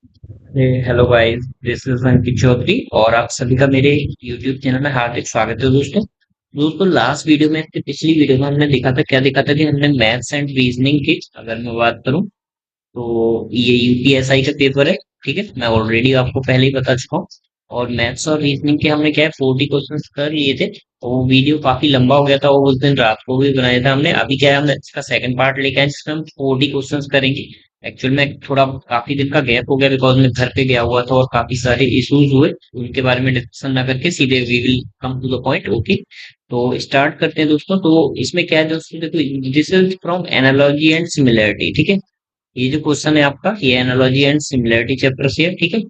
Hello guys, this is अंकित चौधरी और आप सभी का मेरे यूट्यूब चैनल में हार्दिक स्वागत है। दोस्तों लास्ट वीडियो में पिछली वीडियो में हमने देखा था, क्या देखा था कि हमने मैथ्स एंड रीजनिंग की अगर मैं बात करूं तो ये यूपीएसआई का पेपर है। ठीक है, मैं ऑलरेडी आपको पहले ही बता चुका हूँ। और मैथ्स और रीजनिंग के हमने क्या है 40 क्वेश्चंस कर लिए थे। और वो वीडियो काफी लंबा हो गया था, वो उस दिन रात को भी बनाया था हमने। अभी क्या है, हम इसका सेकंड पार्ट लेके आए जिसमें हम 40 क्वेश्चंस करेंगे। एक्चुअल में थोड़ा काफी दिन का गैप हो गया बिकॉज मैं घर पे गया हुआ था और काफी सारे इश्यूज हुए। उनके बारे में डिस्कशन ना करके सीधे we will come to the point. Okay, तो स्टार्ट करते हैं दोस्तों। तो इसमें क्या है दोस्तों, देखो this is from analogy and similarity. ठीक है, ये जो क्वेश्चन है आपका ये एनालॉजी एंड सिमिलैरिटी चैप्टर से है। ठीक है,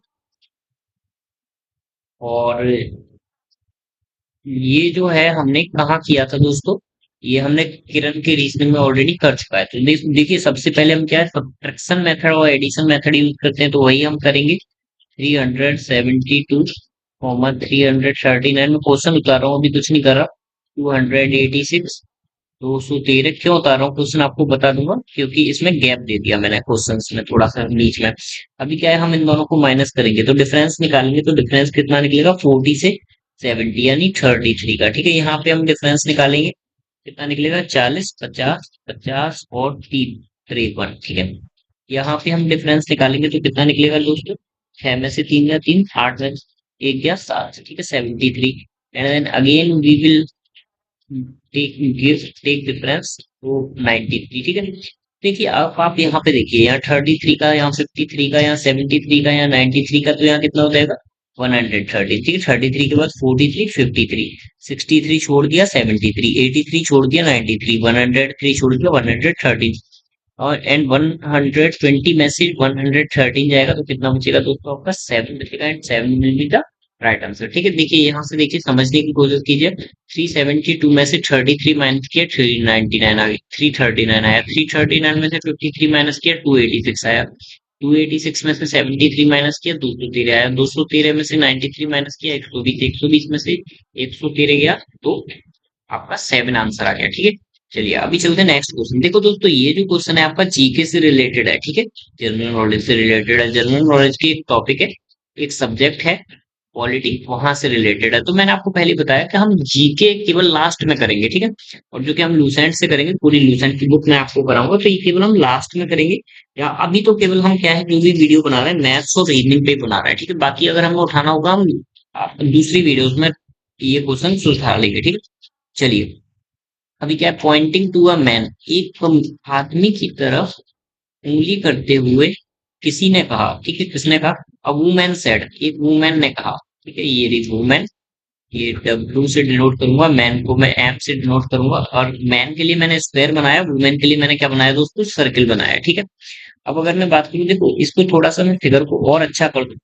और ये जो है हमने कहाँ किया था दोस्तों, ये हमने किरण के रीजनिंग में ऑलरेडी कर चुका है। तो देखिए सबसे पहले हम क्या है सब्ट्रैक्शन मेथड और एडिशन मेथड यूज करते हैं, तो वही हम करेंगे। 372 कॉमा 339 में क्वेश्चन उतार रहा हूँ, अभी कुछ नहीं कर रहा। 286 213 क्यों उतार रहा हूँ क्वेश्चन आपको बता दूंगा, क्योंकि इसमें गैप दे दिया मैंने क्वेश्चंस में थोड़ा सा बीच में। अभी क्या है हम इन दोनों को माइनस करेंगे तो डिफरेंस निकालेंगे, तो डिफरेंस कितना निकलेगा 40 से 70 यानी 33 का। ठीक है, यहाँ पे हम डिफरेंस निकालेंगे, कितना निकलेगा 40 50 50 और 3 53। ठीक है, यहाँ पे हम डिफरेंस निकालेंगे तो कितना निकलेगा दोस्तों, 6 में से 3 गया 3, 8 में 1 गया 7। ठीक है, 73। And then again we will take difference तो 93। ठीक है, देखिए अब आप यहाँ पे देखिए, यहाँ 33 का, यहाँ 53 का, यहाँ 73 का, यहाँ 93 का, तो यहाँ कितना हो जाएगा 130। ठीक है, 33 के बाद 43 53 63 छोड़ दिया 73 83 छोड़ दिया 93 103 छोड़ दिया 113। और एंड 120 में से 113 जाएगा तो कितना बचेगा दोस्तों, आपका 7 बचेगा। And 7 will be the right answer. ठीक है, देखिए यहाँ से देखिए समझने की कोशिश कीजिए। 372 में से 33 माइनस किया 399 आ गई, 339 आया। 339 में से 53 माइनस किया 286 आया। 286 में से 73 माइनस किया 213 आया। 213 में से 93 माइनस किया 120, 120 में से 113 गया तो आपका 7 आंसर आ गया। ठीक है, चलिए अभी चलते हैं नेक्स्ट क्वेश्चन। देखो दोस्तों ये जो क्वेश्चन है आपका जीके से रिलेटेड है। ठीक है, जनरल नॉलेज से रिलेटेड है। जनरल नॉलेज की एक टॉपिक है, एक सब्जेक्ट है पॉलिटी, वहां से रिलेटेड है। तो मैंने आपको पहले ही बताया कि हम जीके केवल लास्ट में करेंगे। ठीक है, और जो कि हम लूसेंट से करेंगे, पूरी लूसेंट की बुक मैं आपको कराऊंगा, तो ये केवल हम लास्ट में करेंगे। या अभी तो केवल हम क्या है जो भी वीडियो बना रहे हैं मैथ्स और रीजनिंग पे बना रहे हैं। ठीक है, बाकी अगर हमें उठाना होगा हम दूसरी वीडियोस में ये क्वेश्चन सुधार लेंगे। ठीक है, चलिए अभी क्या है, पॉइंटिंग टू अ मैन, एक आदमी की तरफ उंगली करते हुए किसी ने कहा। ठीक है, किसने कहा, अ वुमेन सेड, एक वुमेन ने कहा। ठीक है, ये रही वुमेन, ये डब्ल्यू से डिनोट करूंगा, मैन को मैं एम से डिनोट करूंगा। और मैन के लिए मैंने स्क्वायर बनाया, वुमेन के लिए मैंने क्या बनाया दोस्तों, सर्किल बनाया। ठीक है, अब अगर मैं बात करूं, देखो इसको थोड़ा सा मैं फिगर को और अच्छा कर दूं,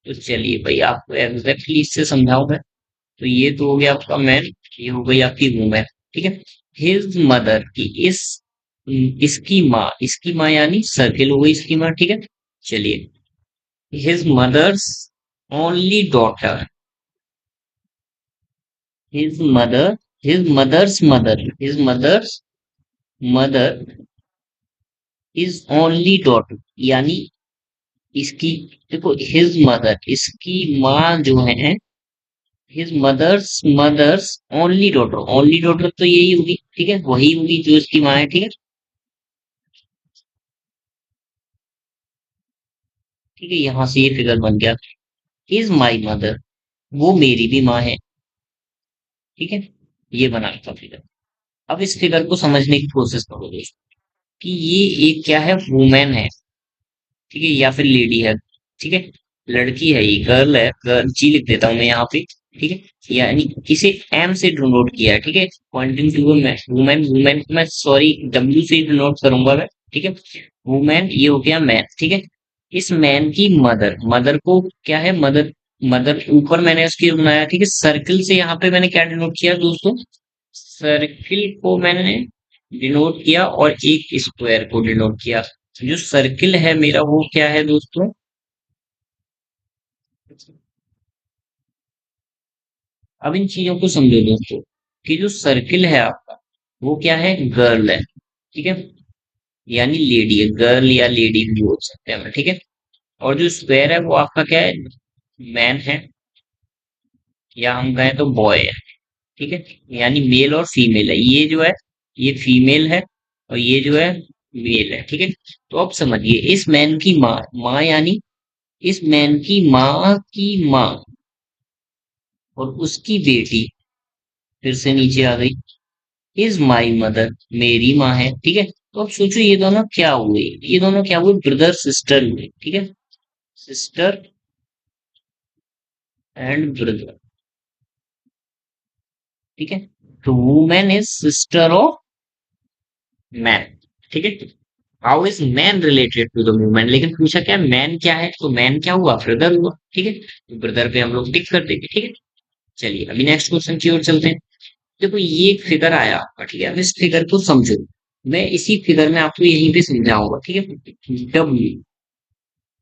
तो चलिए भाई आपको एग्जैक्टली इससे समझाऊं मैं। तो ये तो हो गया आपका मैन, ये हो गई आपकी वुमेन। ठीक है, हिज मदर की इसकी माँ यानी सर्किल हो गई इसकी माँ। ठीक है, चलिए his mother's only daughter, his mother his mother's mother his mother's mother is only daughter, यानी इसकी, देखो हिज मदर इसकी माँ जो है, हिज मदर्स ओनली डॉटर तो यही होगी। ठीक है, वही होगी जो इसकी माँ है। ठीक है, ठीक है, यहाँ से ये फिगर बन गया, इज माई मदर, वो मेरी भी माँ है। ठीक है, ये बना था फिगर। अब इस फिगर को समझने की कोशिश करो दोस्तों, कि ये एक क्या है, वुमेन है। ठीक है, या फिर लेडी है। ठीक है, लड़की है, ये गर्ल है, गर्ल जी लिख देता हूं मैं यहाँ पे। ठीक है, यानी इसे एम से डिनोट किया है। ठीक है, पॉइंटिंग टू वुमेन, वुमेन को मैं सॉरी डब्ल्यू से डिनोट करूंगा मैं। ठीक है, वुमेन ये हो गया मैन। ठीक है, इस मैन की मदर, मदर को क्या है, मदर, मदर ऊपर मैंने उसकी बनाया। ठीक है, सर्किल से यहाँ पे मैंने क्या डिनोट किया दोस्तों, सर्किल को मैंने डिनोट किया और एक स्क्वायर को डिनोट किया। जो सर्किल है मेरा वो क्या है दोस्तों, अब इन चीजों को समझो दोस्तों, कि जो सर्किल है आपका वो क्या है, गर्ल है। ठीक है, यानी लेडी है, गर्ल या लेडी भी बोल सकते हैं हम। ठीक है, और जो स्क्वायर है वो आपका क्या है, मैन है, या हम कहें तो बॉय है। ठीक है, यानी मेल और फीमेल है, ये जो है ये फीमेल है, और ये जो है मेल है। ठीक है, तो अब समझिए इस मैन की माँ, माँ यानी इस मैन की माँ की माँ और उसकी बेटी फिर से नीचे आ गई, इज माई मदर, मेरी माँ है। ठीक है, तो अब सोचो ये दोनों क्या हुए, ये दोनों क्या हुए, ब्रदर सिस्टर हुए। ठीक है, सिस्टर एंड ब्रदर। ठीक है, तो women is sister of man. ठीक है, how is man related to the women, लेकिन पूछा क्या मैन क्या है, तो मैन क्या हुआ, ब्रदर हुआ। ठीक है, तो ब्रदर पे हम लोग टिक कर देंगे। ठीक है, चलिए अभी नेक्स्ट क्वेश्चन की ओर चलते हैं। देखो ये एक फिगर आया आपका, ठीक है, अब इस फिगर को समझो, मैं इसी फिगर में आपको यहीं पे समझाऊंगा। ठीक है, डब्ल्यू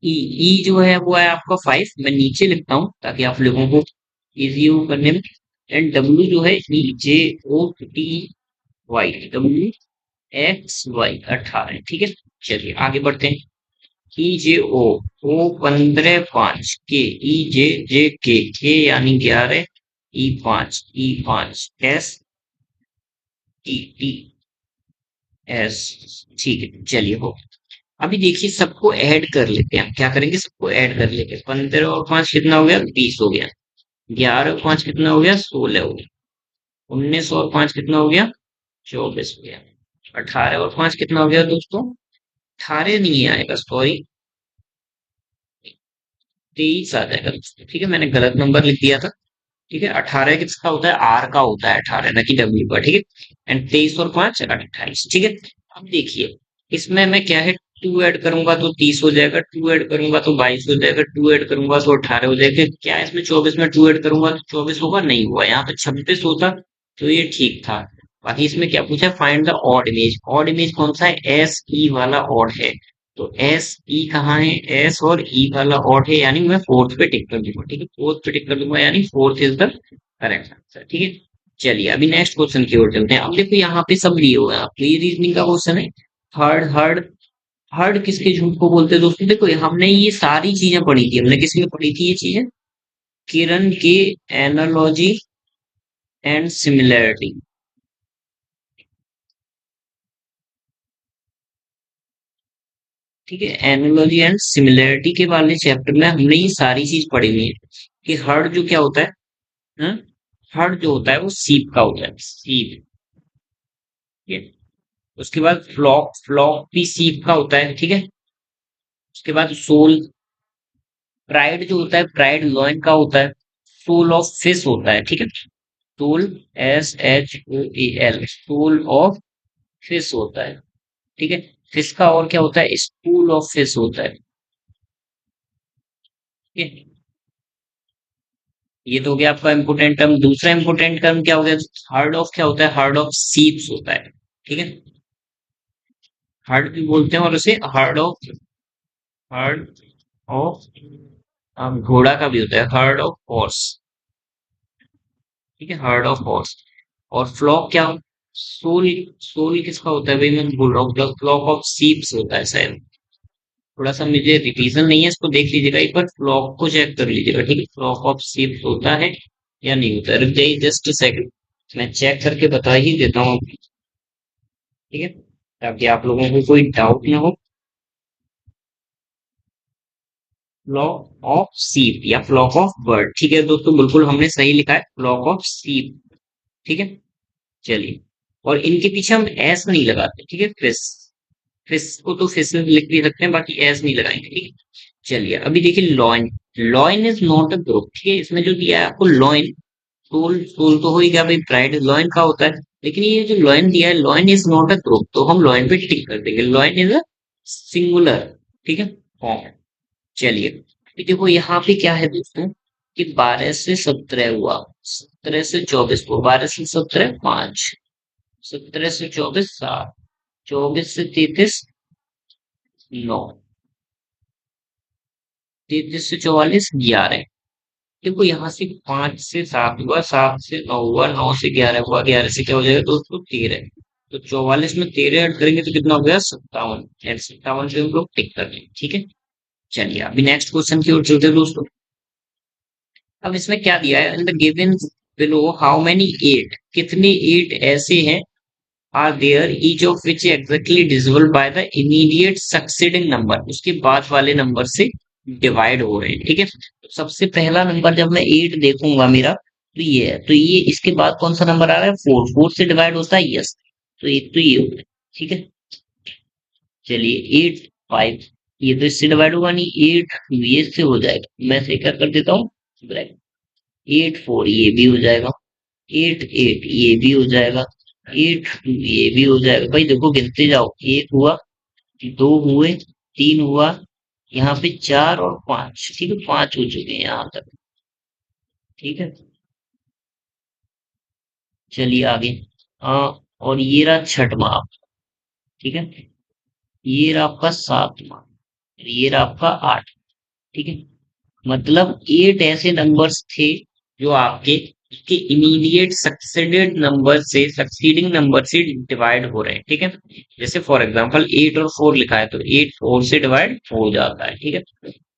ई, ई जो है वो है आपका 5, मैं नीचे लिखता हूँ ताकि आप लोगों को इजी हो करने में। एंड डब्ल्यू जो है E J O T Y, W X Y 18। ठीक है, चलिए आगे बढ़ते हैं। ई जे ओ 15 5 के, ई जे जे के यानी 11, ई 5 एस टी टी एस। ठीक है, चलिए हो। अभी देखिए सबको ऐड कर लेते हैं, हम क्या करेंगे, सबको ऐड कर लेंगे। 15 और 5 कितना हो गया, 20 हो गया। 11 और 5 कितना हो गया, 16 हो गया। 19 और 5 कितना हो गया, 24 हो गया। 18 और 5 कितना हो गया दोस्तों, 18 नहीं आएगा, सॉरी, 23 आ जाएगा दोस्तों। ठीक है, मैंने गलत नंबर लिख दिया था। ठीक है, 18 किसका होता है, आर का होता है 18, ना कि डब्ल्यू का। ठीक है, एंड 23 और 5 28। ठीक है, अब देखिए इसमें मैं क्या है, टू ऐड करूंगा तो 30 हो जाएगा, टू ऐड करूंगा तो 22 हो जाएगा, टू ऐड करूंगा तो 18 हो जाएगा। क्या इसमें 24 में टू ऐड करूंगा तो 24 होगा, नहीं हुआ। यहाँ पे 26 होता तो ये ठीक था। बाकी इसमें क्या पूछा है, find the odd image. Odd image कौन सा है, एस ई वाला ऑड है। तो एस ई कहाँ है, एस और ई वाला ऑड है, यानी मैं फोर्थ पे टिक कर दूंगा। ठीक है, फोर्थ पे टिक कर दूंगा, यानी fourth is the correct answer. ठीक है, चलिए अभी नेक्स्ट क्वेश्चन की ओर चलते हैं। अब देखो यहाँ पे सब लिए हुए हैं आपको, ये रीजनिंग का क्वेश्चन है। थर्ड हर्ड, हर्ड किसके झूठ को बोलते हैं दोस्तों, देखो हमने ये सारी चीजें पढ़ी थी, हमने किसमें पढ़ी थी ये चीजें, किरण के एनालॉजी एंड सिमिलैरिटी। ठीक है, एनालॉजी एंड सिमिलैरिटी के वाले चैप्टर में हमने ये सारी चीज पढ़ी हुई है कि हर्ड जो क्या होता है, हाँ? हर्ड जो होता है वो सीप का होता है, सीप। ठीक है, उसके बाद फ्लॉक, फ्लॉक भी सीप का होता है। ठीक है, उसके बाद सोल, प्राइड जो होता है, प्राइड लॉयन का होता है। सोल ऑफ फिश होता है। ठीक है, shoal, S H O A L, shoal of fish होता है। ठीक है, फिश का और क्या होता है, स्कूल ऑफ फिश होता है। ठीक है, ये तो हो गया आपका इंपोर्टेंट टर्म। दूसरा इंपोर्टेंट टर्म क्या हो गया, हार्ड ऑफ क्या होता है, हार्ड ऑफ सीप्स होता है। ठीक है, हार्ड भी बोलते हैं और उसे हार्ड ऑफ, हार्ड ऑफ घोड़ा का भी होता है, हार्ड ऑफ हॉर्स। ठीक है, हार्ड ऑफ हॉर्स। और फ्लॉक क्या, सोल, सोल किसका होता है भाई, मैं बोल रहा हूँ द फ्लॉक ऑफ सीप्स होता है शायद। थोड़ा सा मुझे रिवीजन नहीं है, इसको देख लीजिएगा एक बार, फ्लॉक को चेक कर लीजिएगा। ठीक है, फ्लॉक ऑफ सीप्स होता है या नहीं होता है, रुक जाइए जस्ट सेकंड, मैं चेक करके बता ही देता हूँ आपको। ठीक है, ताकि आप लोगों को कोई डाउट ना हो। फ्लॉक ऑफ सीप या फ्लॉक ऑफ बर्ड, ठीक है दोस्तों, बिल्कुल हमने सही लिखा है, फ्लॉक ऑफ सीप। ठीक है, चलिए, और इनके पीछे हम एस नहीं लगाते। ठीक है, फिश, फिश को तो फिश लिख भी सकते हैं, बाकी एस नहीं लगाएंगे। ठीक है, चलिए अभी देखिए lion, lion is not a group. ठीक है, इसमें जो दिया है आपको लॉइन, सोल, सोल तो हो ही गया भाई, प्राइड लॉइन का होता है, लेकिन ये जो लॉइन दिया है, lion is not a group, तो हम लॉइन पे टिक कर देंगे, लॉइन इज अ सिंगुलर। ठीक है, फॉर्म। चलिए अभी देखो यहाँ पे क्या है दोस्तों, कि 12 से 17 हुआ, 17 से 24 को, 12 से 17 5, 17 से 24 7, 24 से 33 9, 33 से 44 11। देखो यहाँ से 5 से 7 हुआ, 7 से 9 हुआ, 9 से 11 हुआ, 11 से क्या हो जाएगा दोस्तों, 13। तो 44 में 13 ऐड करेंगे तो कितना हो गया, 57, 57 से हम लोग टिक कर लेंगे। ठीक है, चलिए अभी नेक्स्ट क्वेश्चन की ओर चलते हैं दोस्तों। अब इसमें क्या दिया है, in the given below how many eight, कितने एट ऐसे हैं are there each of which exactly divisible by the immediate succeeding number, उसके बाद वाले नंबर से डिवाइड हो रहे हैं। ठीक है, तो सबसे पहला नंबर जब मैं 8 देखूंगा मेरा, तो ये है, तो ये इसके बाद कौन सा नंबर आ रहा है, 4, 4 से डिवाइड होता है, यस, तो एक तो ये हो गया। ठीक है, चलिए 8, 5, ये तो इससे डिवाइड होगा नहीं, 8 ये से हो जाएगा, मैं से क्या कर देता हूँ, 8, 4 ये भी हो जाएगा, 8, 8 ये भी हो जाएगा, 8, 2 ये भी हो जाएगा। भाई देखो गिनते जाओ, एक हुआ, दो हुए, तीन हुआ, यहाँ पे 4 और 5, ठीक है, 5 हो चुके हैं यहाँ तक। ठीक है, चलिए आगे। और ये रहा छठवां, ठीक है, ये रहा आपका सातवां, ये रहा आपका 8। ठीक है, मतलब 8 ऐसे नंबर्स थे जो आपके के इमीडिएट सक्सीडिंग नंबर से डिवाइड हो रहे हैं। ठीक है, जैसे फॉर एग्जांपल 8 और 4 लिखा है तो 8 4 से डिवाइड हो जाता है। ठीक है,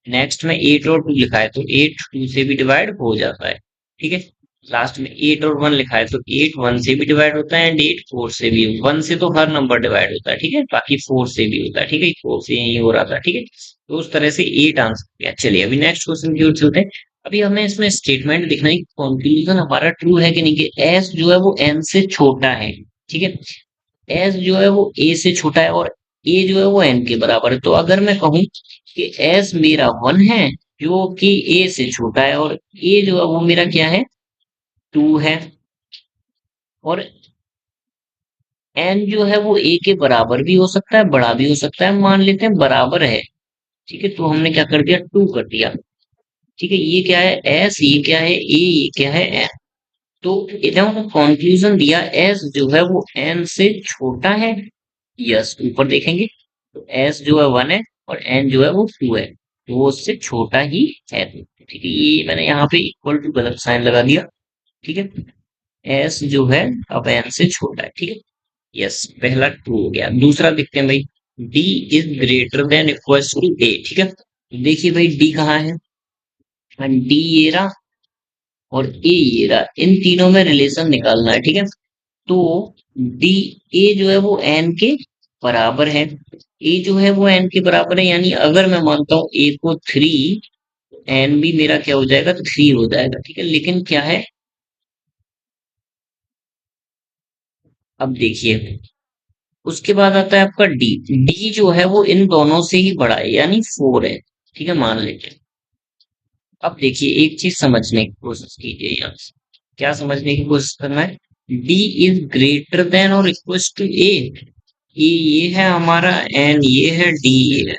नेक्स्ट में 8 और 2 लिखा है तो 8 2 से भी डिवाइड हो जाता है। ठीक है, लास्ट में 8 और 1 लिखा है तो 8 1 से भी डिवाइड होता है एंड 8 4 से भी। 1 से तो हर नंबर डिवाइड होता है, ठीक है, बाकी 4 से भी होता है। ठीक है, 4 से यही हो रहा था। ठीक है, तो उस तरह से 8 आंसर किया। चलिए अभी नेक्स्ट क्वेश्चन की ओर चलते हैं। अभी हमें इसमें स्टेटमेंट दिखना है, कंक्लूजन हमारा ट्रू है कि नहीं, कि एस जो है वो एन से छोटा है। ठीक है, एस जो है वो ए से छोटा है और ए जो है वो एन के बराबर है। तो अगर मैं कहूं कि एस मेरा 1 है जो कि ए से छोटा है, और ए जो है वो मेरा क्या है, 2 है, और एन जो है वो ए के बराबर भी हो सकता है, बड़ा भी हो सकता है, मान लेते हैं बराबर है। ठीक है, तो हमने क्या कर दिया, 2 कर दिया। ठीक है, ये क्या है एस, ये क्या है ए, ये क्या है एन। तो इन्होंने कंक्लूजन दिया एस जो है वो एन से छोटा है। यस, ऊपर देखेंगे तो एस जो है 1 है और एन जो है वो 2 है, तो वो उससे छोटा ही है। ठीक है, ये मैंने यहाँ पे इक्वल टू गलत साइन लगा दिया। ठीक है, एस जो है अब एन से छोटा है। ठीक है, यस, पहला ट्रू हो गया। दूसरा देखते हैं भाई, D is greater than equal to A. ठीक है, देखिए भाई डी कहाँ है, डी ये रहा और ए ये रहा, इन तीनों में रिलेशन निकालना है। ठीक है, तो डी, ए जो है वो एन के बराबर है, ए जो है वो एन के बराबर है, यानी अगर मैं मानता हूं ए को 3, एन भी मेरा क्या हो जाएगा, 3 हो जाएगा। ठीक है, लेकिन क्या है, अब देखिए उसके बाद आता है आपका डी, डी जो है वो इन दोनों से ही बड़ा है यानी 4 है। ठीक है, मान लेते हैं। अब देखिए एक चीज समझने की कोशिश कीजिए, यहाँ से क्या समझने की कोशिश करना है, डी इज ग्रेटर देन और इक्वल टू ए, ये है हमारा एन, ये है डी, ये है,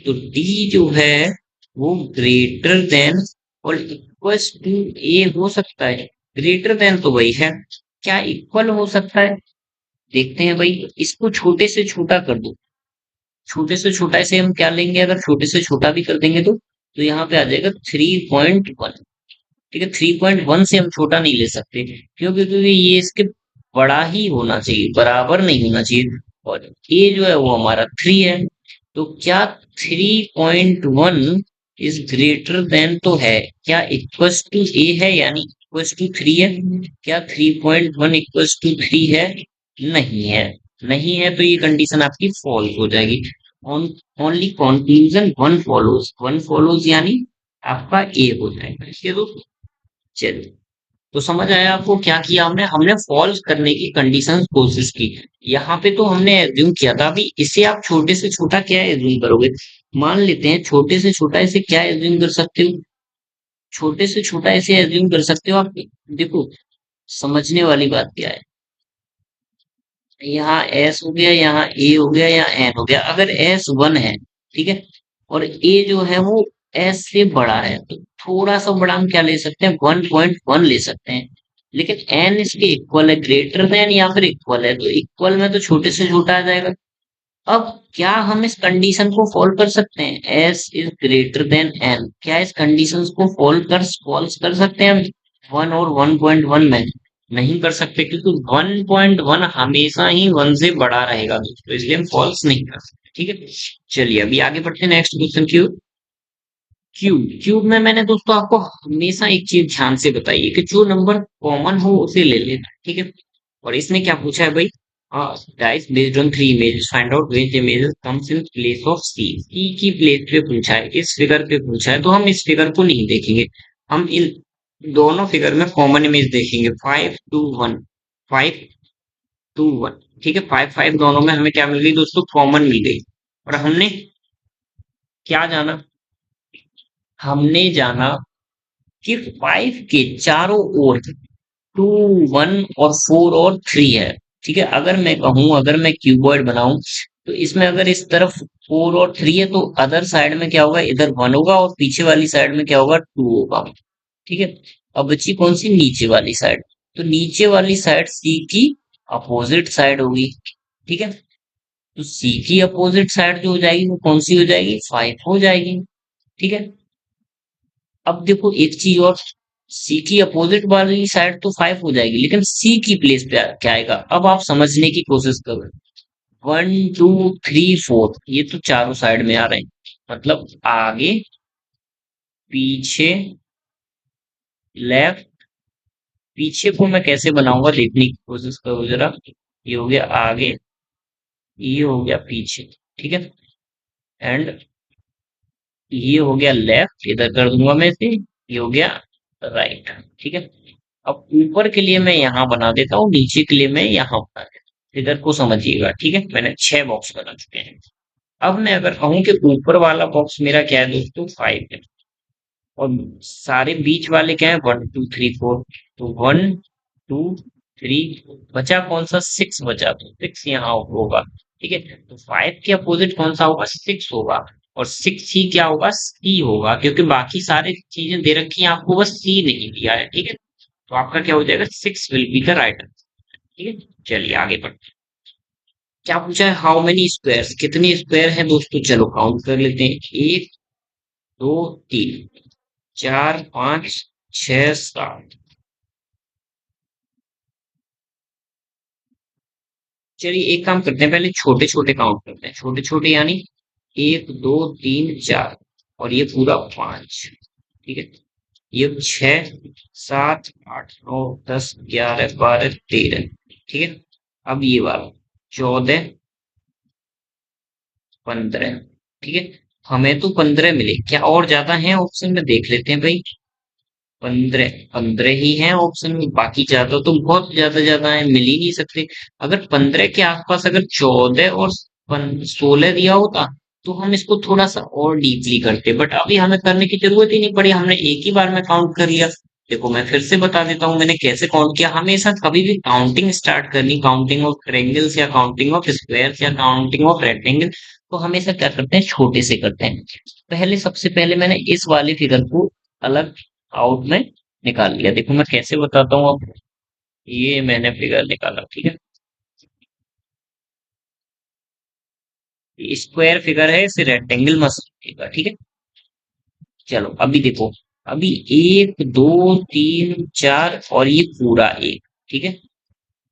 तो डी जो है वो ग्रेटर देन और इक्वल टू ए हो सकता है। ग्रेटर देन तो वही है, क्या इक्वल हो सकता है, देखते हैं भाई, इसको छोटे से छोटा कर दो, छोटे से छोटा से हम क्या लेंगे, अगर छोटे से छोटा भी कर देंगे तो यहाँ पे आ जाएगा 3.1। ठीक है, 3.1 से हम छोटा नहीं ले सकते, क्योंकि ये इसके बड़ा ही होना चाहिए, बराबर नहीं होना चाहिए, और ए जो है वो हमारा 3 है, तो क्या 3.1 इज ग्रेटर देन तो है, क्या इक्वल्स टू ए है यानी इक्वल्स टू 3 है, क्या 3.1 इक्वल्स टू 3 है, नहीं है, नहीं है, तो ये कंडीशन आपकी फॉल्स हो जाएगी। ओनली कंक्लूजन वन फॉलोज यानी आपका ए हो जाएगा। ठीक है दोस्तों, चलिए, तो समझ आया आपको क्या किया हमने, हमने फॉल्स करने की कंडीशन कोशिश की। यहाँ पे तो हमने एज्यूम किया था, अभी इसे आप छोटे से छोटा क्या एज्यूम करोगे, मान लेते हैं छोटे से छोटा इसे क्या एज्यूम कर सकते हो, छोटे से छोटा इसे एज्यूम कर सकते हो आप। देखो समझने वाली बात क्या है, यहाँ एस हो गया, यहाँ ए हो गया, यहाँ एन हो गया, अगर एस 1 है, ठीक है, और ए जो है वो एस से बड़ा है, तो थोड़ा सा बड़ा हम क्या ले सकते हैं, 1.1 ले सकते हैं, लेकिन एन इसके इक्वल है, ग्रेटर देन या फिर इक्वल है, तो इक्वल में तो छोटे से छोटा आ जाएगा। अब क्या हम इस कंडीशन को फॉलो कर सकते हैं, S is greater than N, क्या इस कंडीशन को फॉल्स कर सकते हैं हम 1 और 1.1 में, नहीं कर सकते, क्योंकि 1.1 हमेशा ही 1 से बड़ा रहेगा, तो इसलिए हम फॉल्स नहीं कर सकते। ठीक है, चलिए अभी आगे बढ़ते हैं नेक्स्ट क्वेश्चन की ओर। क्यूब क्यूब में मैंने दोस्तों आपको हमेशा एक चीज ध्यान से बताइए कि जो नंबर कॉमन हो उसे ले लेना, ठीक है। और इसने क्या पूछा है भाई, dice based on three images find out which image comes in place of C, C की प्लेस पे पूछा है, इस फिगर पे पूछा है, तो हम इस फिगर को नहीं देखेंगे। हम इन दोनों फिगर में कॉमन इमेज देखेंगे, 5 2 1, 5 2 1, ठीक है। 5 5 दोनों में हमें क्या मिल गई दोस्तों, कॉमन मिल गई। और हमने क्या जाना, हमने जाना कि 5 के चारों ओर 2 1 और 4 और 3 है, ठीक है। अगर मैं कहूं, अगर मैं क्यूबॉइड बनाऊं, तो इसमें अगर इस तरफ 4 और 3 है तो अदर साइड में क्या होगा, इधर 1 होगा और पीछे वाली साइड में क्या होगा, 2 होगा, ठीक है। अब बची कौन सी, नीचे वाली साइड। तो नीचे वाली साइड सी की अपोजिट साइड होगी, ठीक है। तो सी की अपोजिट साइड जो हो जाएगी वो कौन सी हो जाएगी, 5 हो जाएगी, ठीक है। अब देखो एक चीज और, सी की अपोजिट वाली साइड तो 5 हो जाएगी, लेकिन सी की प्लेस पे क्या आएगा, अब आप समझने की कोशिश करो। 1 2 3 4 ये तो चारों साइड में आ रहे हैं, मतलब आगे पीछे लेफ्ट, पीछे को मैं कैसे बनाऊंगा देखने की कोशिश करो जरा। ये हो गया आगे, ये हो गया पीछे, ठीक है। एंड ये हो गया लेफ्ट, इधर कर दूंगा मैं इसे, ये हो गया राइट, ठीक है। अब ऊपर के लिए मैं यहाँ बना देता हूँ, नीचे के लिए मैं यहाँ बना देता हूँ, इधर को समझिएगा, ठीक है। मैंने 6 बॉक्स बना चुके हैं। अब मैं अगर कहूँ कि ऊपर वाला बॉक्स मेरा क्या है दोस्तों, 5 है, और सारे बीच वाले क्या है, 1 2 3 4, तो 1 2 3, बचा कौन सा, 6 बचा, तो 6 यहाँ होगा, ठीक है। तो 5 के अपोजिट कौन सा होगा, 6 होगा। और 6 ही क्या होगा, सी होगा, क्योंकि बाकी सारी चीजें दे रखी हैं आपको, बस सी नहीं दिया है, ठीक है। तो आपका क्या हो जाएगा, 6 विल बी द राइट, ठीक है। चलिए आगे बढ़ते हैं। क्या पूछा है, हाउ मेनी स्क्वायर्स, कितने स्क्वायर हैं दोस्तों, चलो काउंट कर लेते हैं। 1 2 3 4 5 6 7। चलिए एक काम करते हैं, पहले छोटे छोटे काउंट करते हैं, छोटे छोटे यानी 1 2 3 4, और ये पूरा 5, ठीक है। ये 6 7 8 9 10 11 12 13, ठीक है। अब ये वाला 14 15, ठीक है। हमें तो 15 मिले, क्या और ज्यादा है ऑप्शन में, देख लेते हैं भाई। 15 15 ही है ऑप्शन में, बाकी ज्यादा तो बहुत ज्यादा ज्यादा है, मिल ही नहीं सकते। अगर 15 के आसपास अगर 14 और 16 दिया होता तो हम इसको थोड़ा सा और डीपली करते, बट अभी हमें करने की जरूरत ही नहीं पड़ी, हमने एक ही बार में काउंट कर लिया। देखो मैं फिर से बता देता हूँ मैंने कैसे काउंट किया। हमेशा कभी भी काउंटिंग स्टार्ट करनी, काउंटिंग ऑफ ट्रायंगल्स या काउंटिंग ऑफ स्क्वायर्स या काउंटिंग ऑफ रेक्टेंगल, तो हमेशा क्या करते हैं, छोटे से करते हैं। पहले सबसे पहले मैंने इस वाली फिगर को अलग आउट में निकाल लिया, देखो मैं कैसे बताता हूँ आपको। ये मैंने फिगर निकाला, ठीक है। स्क्वायर फिगर है, इसे रेक्टेंगल मत समझिएगा, ठीक है। चलो अभी देखो, अभी 1 2 3 4 और ये पूरा एक, ठीक है।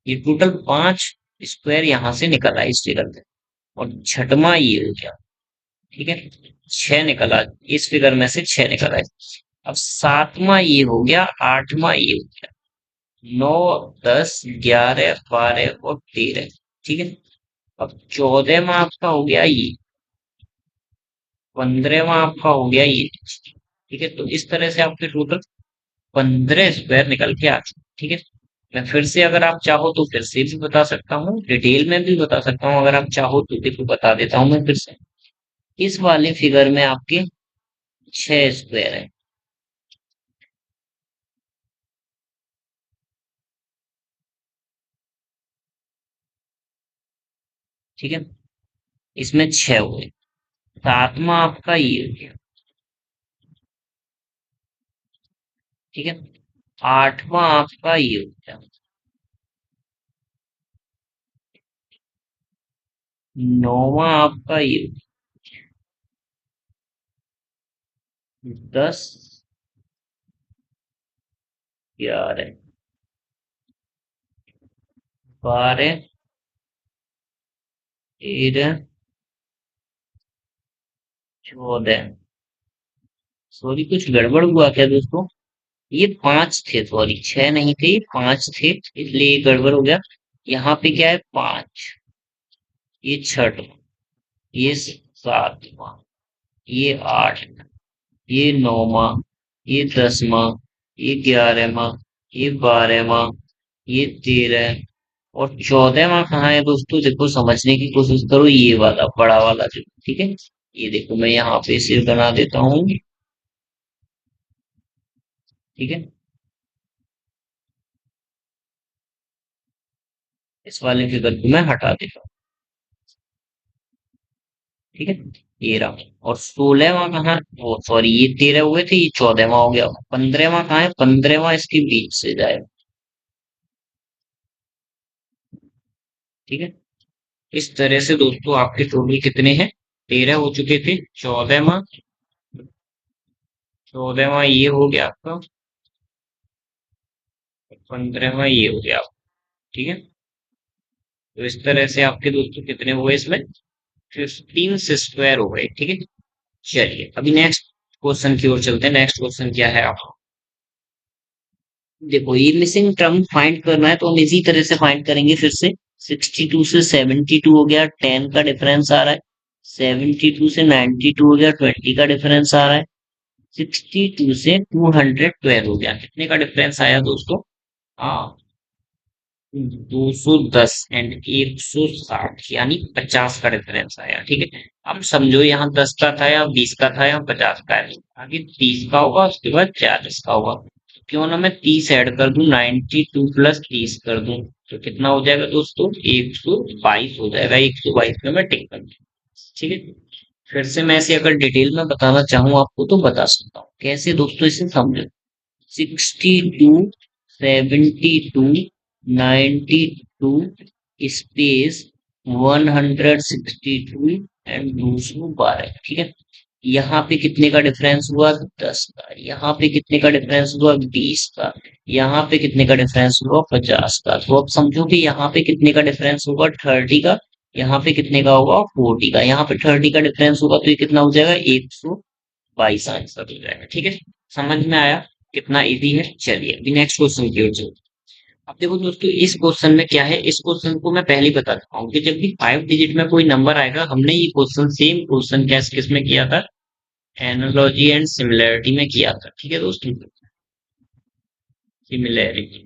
ये टोटल 5 स्क्वायर यहाँ से निकला इस फिगर में, और छठवां ये हो गया, ठीक है। 6 निकला, इस फिगर में से 6 निकला है। अब सातवां ये हो गया, आठवां ये हो गया, 9 10 11 12 और 13, ठीक है। अब 14वां आपका हो गया ये, 15वां आपका हो गया ये, ठीक है। तो इस तरह से आपके टोटल 15 स्क्वायर निकल के आ चुके, ठीक है। मैं फिर से अगर आप चाहो तो फिर से भी बता सकता हूँ, डिटेल में भी बता सकता हूँ, अगर आप चाहो तो देखो बता देता हूँ मैं फिर से। इस वाले फिगर में आपके 6 स्क्वायर है, ठीक है। इसमें 6 हुए। सातवां आपका ये हो गया, ठीक है। आठवां आपका ये हो गया, नौवां आपका ये हो गया, 10 11 12 13 14 सॉरी, कुछ गड़बड़ हुआ क्या दोस्तों? ये 5 थे, सॉरी 6 नहीं थे, ये 5 थे, इसलिए ये गड़बड़ हो गया। यहाँ पे क्या है? 5, ये छठवां, ये सातवां, ये 8, ये 9वां, ये 10वां, ये 11वां, ये 12वां, ये 13 और 14वां कहाँ है दोस्तों? देखो समझने की कोशिश करो, ये वाला बड़ा वाला जो, ठीक है। ये देखो मैं यहाँ पे सिर बना देता हूँ, ठीक है। इस वाले फिगर को मैं हटा देता हूँ, ठीक है। ये रहा। और 16वां कहाँ? वो सॉरी, ये 13 हुए थे, ये 14वां हो गया। 15वां कहाँ है? 15वां इसके बीच से जाए, ठीक है। इस तरह से दोस्तों आपके टोटल कितने हैं? 13 हो चुके थे। 14वां, 14वां ये हो गया आपका। 15वां ये हो गया, ठीक है। तो इस तरह से आपके दोस्तों कितने हुए इसमें? 15 से स्क्वायर हो गए, ठीक है। चलिए अभी नेक्स्ट क्वेश्चन की ओर चलते हैं। नेक्स्ट क्वेश्चन क्या है आप? देखो ये मिसिंग टर्म फाइंड करना है, तो हम इसी तरह से फाइंड करेंगे फिर से। 62 से 72 हो गया, 10 का डिफरेंस आ रहा है। 72 से 92 हो गया, 20 का डिफरेंस आ रहा है। 62 से 212 हो गया, कितने का डिफरेंस आया दोस्तों? हाँ, 210 एंड 160, यानी 50 का डिफरेंस आया, ठीक है। अब समझो यहाँ 10 का था या 20 का था या 50 का है, आगे 30 का होगा, उसके बाद 40 का होगा। क्यों ना मैं 30 ऐड कर दूं, 92 प्लस 30 कर दूं, तो कितना हो जाएगा दोस्तों? 122 हो जाएगा। 122 में मैं टिक कर दूं, ठीक है। फिर से मैं इसे अगर डिटेल में बताना चाहूँ आपको तो बता सकता हूँ, कैसे दोस्तों इसे समझो। 62, 72, 92 स्पेस 162 एंड 212, ठीक है। यहाँ पे कितने का डिफरेंस हुआ? 10 का। यहाँ पे कितने का डिफरेंस हुआ? 20 का। यहाँ पे कितने का डिफरेंस हुआ? 50 का। तो अब समझो कि यहाँ पे कितने का डिफरेंस होगा? 30 का। यहाँ पे कितने का होगा? 40 का। यहाँ पे 30 का डिफरेंस होगा, तो ये कितना हो जाएगा? 122 आंसर हो जाएगा, ठीक है। समझ में आया कितना इजी है? चलिए अभी नेक्स्ट क्वेश्चन की ओर चलते हैं। अब देखो दोस्तों, इस क्वेश्चन में क्या है, इस क्वेश्चन को मैं पहले ही बता देता हूँ कि जब भी 5 डिजिट में कोई नंबर आएगा, हमने ये क्वेश्चन सेम क्वेश्चन कैसे किस में किया था? एनालॉजी एंड सिमिलैरिटी में किया था, ठीक है दोस्तों। सिमिलैरिटी,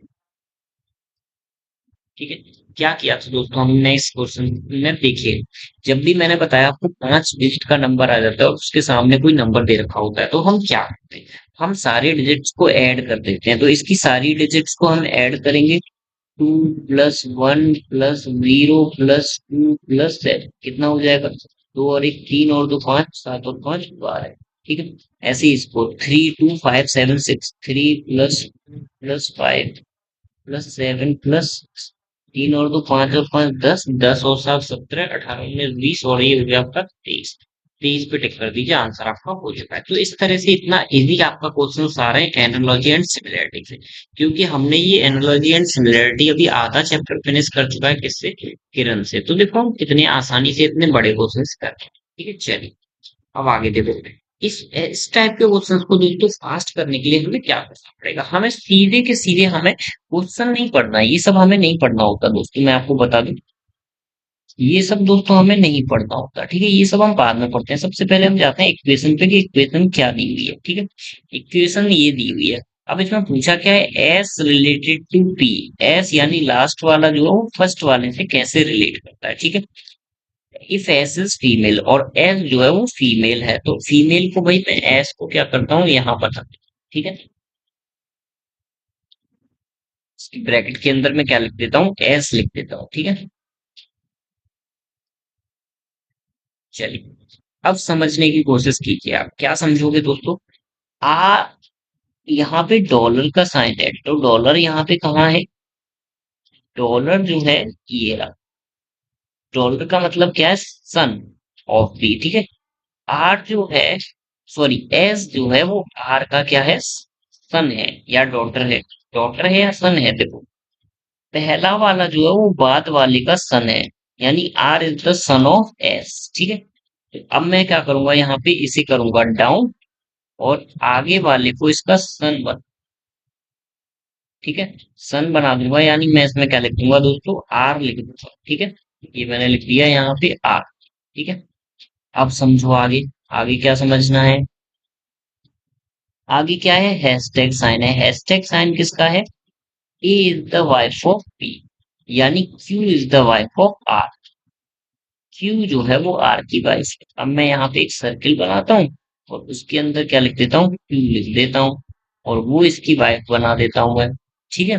ठीक है। क्या किया था दोस्तों हमने इस क्वेश्चन में? देखिए, जब भी मैंने बताया आपको 5 डिजिट का नंबर आ जाता है और उसके सामने कोई नंबर दे रखा होता है, तो हम क्या करते हैं? हम सारे डिजिट्स को ऐड कर देते हैं। तो इसकी सारी डिजिट्स को हम ऐड करेंगे। 2 प्लस 1 प्लस 0 प्लस 2 प्लस 7, कितना हो जाएगा? 2 और 1 3 और 2 5, 7 और 5 12, ठीक है। ऐसे ही इसको 3 2 5 7 6, 3 प्लस प्लस 5 प्लस 7 प्लस 3 और 2 5 और 5 10, 10 और 7 17, 18 19 20 और ये हो गया आपका 23। 23 पे टिक कर दीजिए, आंसर आपका हो चुका है। तो इस तरह से इतना इजी आपका क्वेश्चन आ रहा है एनालॉजी एंड सिमिलैरिटी से, क्योंकि हमने ये एनालॉजी एंड सिमिलैरिटी अभी आधा चैप्टर फिनिश कर चुका है, किससे? किरण से। तो देखो हम कितने आसानी से इतने बड़े क्वेश्चन कर रहे हैं, ठीक है। चलिए अब आगे देखो, इस टाइप के क्वेश्चंस को दोस्तों फास्ट करने के लिए हमें क्या करना पड़ेगा? हमें सीधे के सीधे हमें क्वेश्चन नहीं पढ़ना है, ये सब हमें नहीं पढ़ना होता दोस्तों, मैं आपको बता दूं। ये सब दोस्तों हमें नहीं पढ़ना होता, ठीक है। ये सब हम बाद में पढ़ते हैं। सबसे पहले हम जाते हैं इक्वेशन पे कि इक्वेशन क्या दी हुई है, ठीक है। इक्वेशन ये दी हुई है। अब इसमें पूछा क्या है? S related to P. S यानी लास्ट वाला जो है वो फर्स्ट वाले से कैसे रिलेट करता है, ठीक है। इफ एस इज फीमेल और एस जो है वो फीमेल है, तो फीमेल को भाई मैं एस को क्या करता हूँ यहाँ पर रखता हूं, ठीक है। इसकी ब्रैकेट के अंदर मैं क्या लिख देता हूँ? एस लिख देता हूँ, ठीक है। चलिए अब समझने की कोशिश कीजिए। आप क्या समझोगे दोस्तों? आ यहाँ पे डॉलर का साइन है, तो डॉलर यहाँ पे कहाँ है? डॉलर जो है ये रहा। डॉलर का मतलब क्या है? सन ऑफ बी, ठीक है। आर जो है, सॉरी एस जो है वो आर का क्या है? सन है या डॉटर है? डॉटर है या सन है? देखो पहला वाला जो है वो बाद वाले का सन है, यानी R is the son of S, ठीक है। तो अब मैं क्या करूंगा? यहाँ पे इसे करूंगा डाउन और आगे वाले को इसका सन बना, ठीक है, सन बना दूंगा, यानी मैं इसमें क्या लिख दूंगा दोस्तों, आर लिख दूंगा, ठीक है। ये मैंने लिख दिया यहाँ पे आर, ठीक है। अब समझो आगे, आगे क्या समझना है। आगे क्या है, हैशटैग साइन है। हैशटैग साइन किसका है, A is the wife of P, यानी Q is the wife of R. Q जो है वो आर की वाइफ है। अब मैं यहाँ पे एक सर्किल बनाता हूँ और उसके अंदर क्या लिख देता हूँ, क्यू लिख देता हूँ, और वो इसकी वाइफ बना देता हूँ मैं, ठीक है।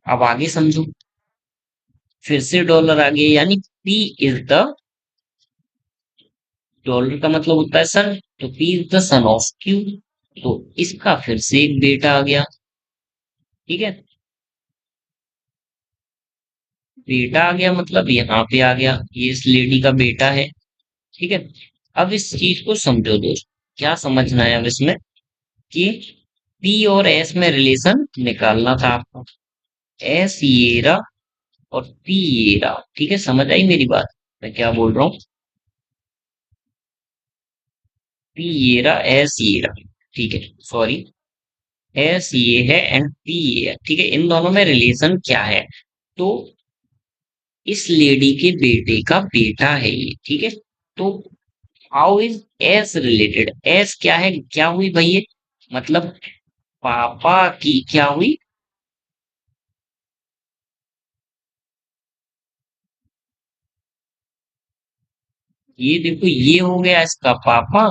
अब आगे समझो, फिर से डॉलर आ गया, यानी पी इज द, डॉलर का मतलब होता है सन, तो P is the son of Q, तो इसका फिर से एक बेटा आ गया, ठीक है। बेटा आ गया मतलब यहाँ पे आ गया, ये इस लेडी का बेटा है, ठीक है। अब इस चीज को समझो दोस्त, क्या समझना है अब इसमें, कि पी और एस में रिलेशन निकालना था आपको। एस ये रहा और पी ये रहा, ठीक है, समझ आई मेरी बात, मैं क्या बोल रहा हूँ। पी ये रहा, एस ये रहा, ठीक है, सॉरी, एस ये है एंड पी ये है, ठीक है। इन दोनों में रिलेशन क्या है, तो इस लेडी के बेटे का बेटा है ये, ठीक है। तो how is S related, S क्या है, क्या हुई भाई ये, मतलब पापा की क्या हुई, ये देखो, ये हो गया इसका पापा,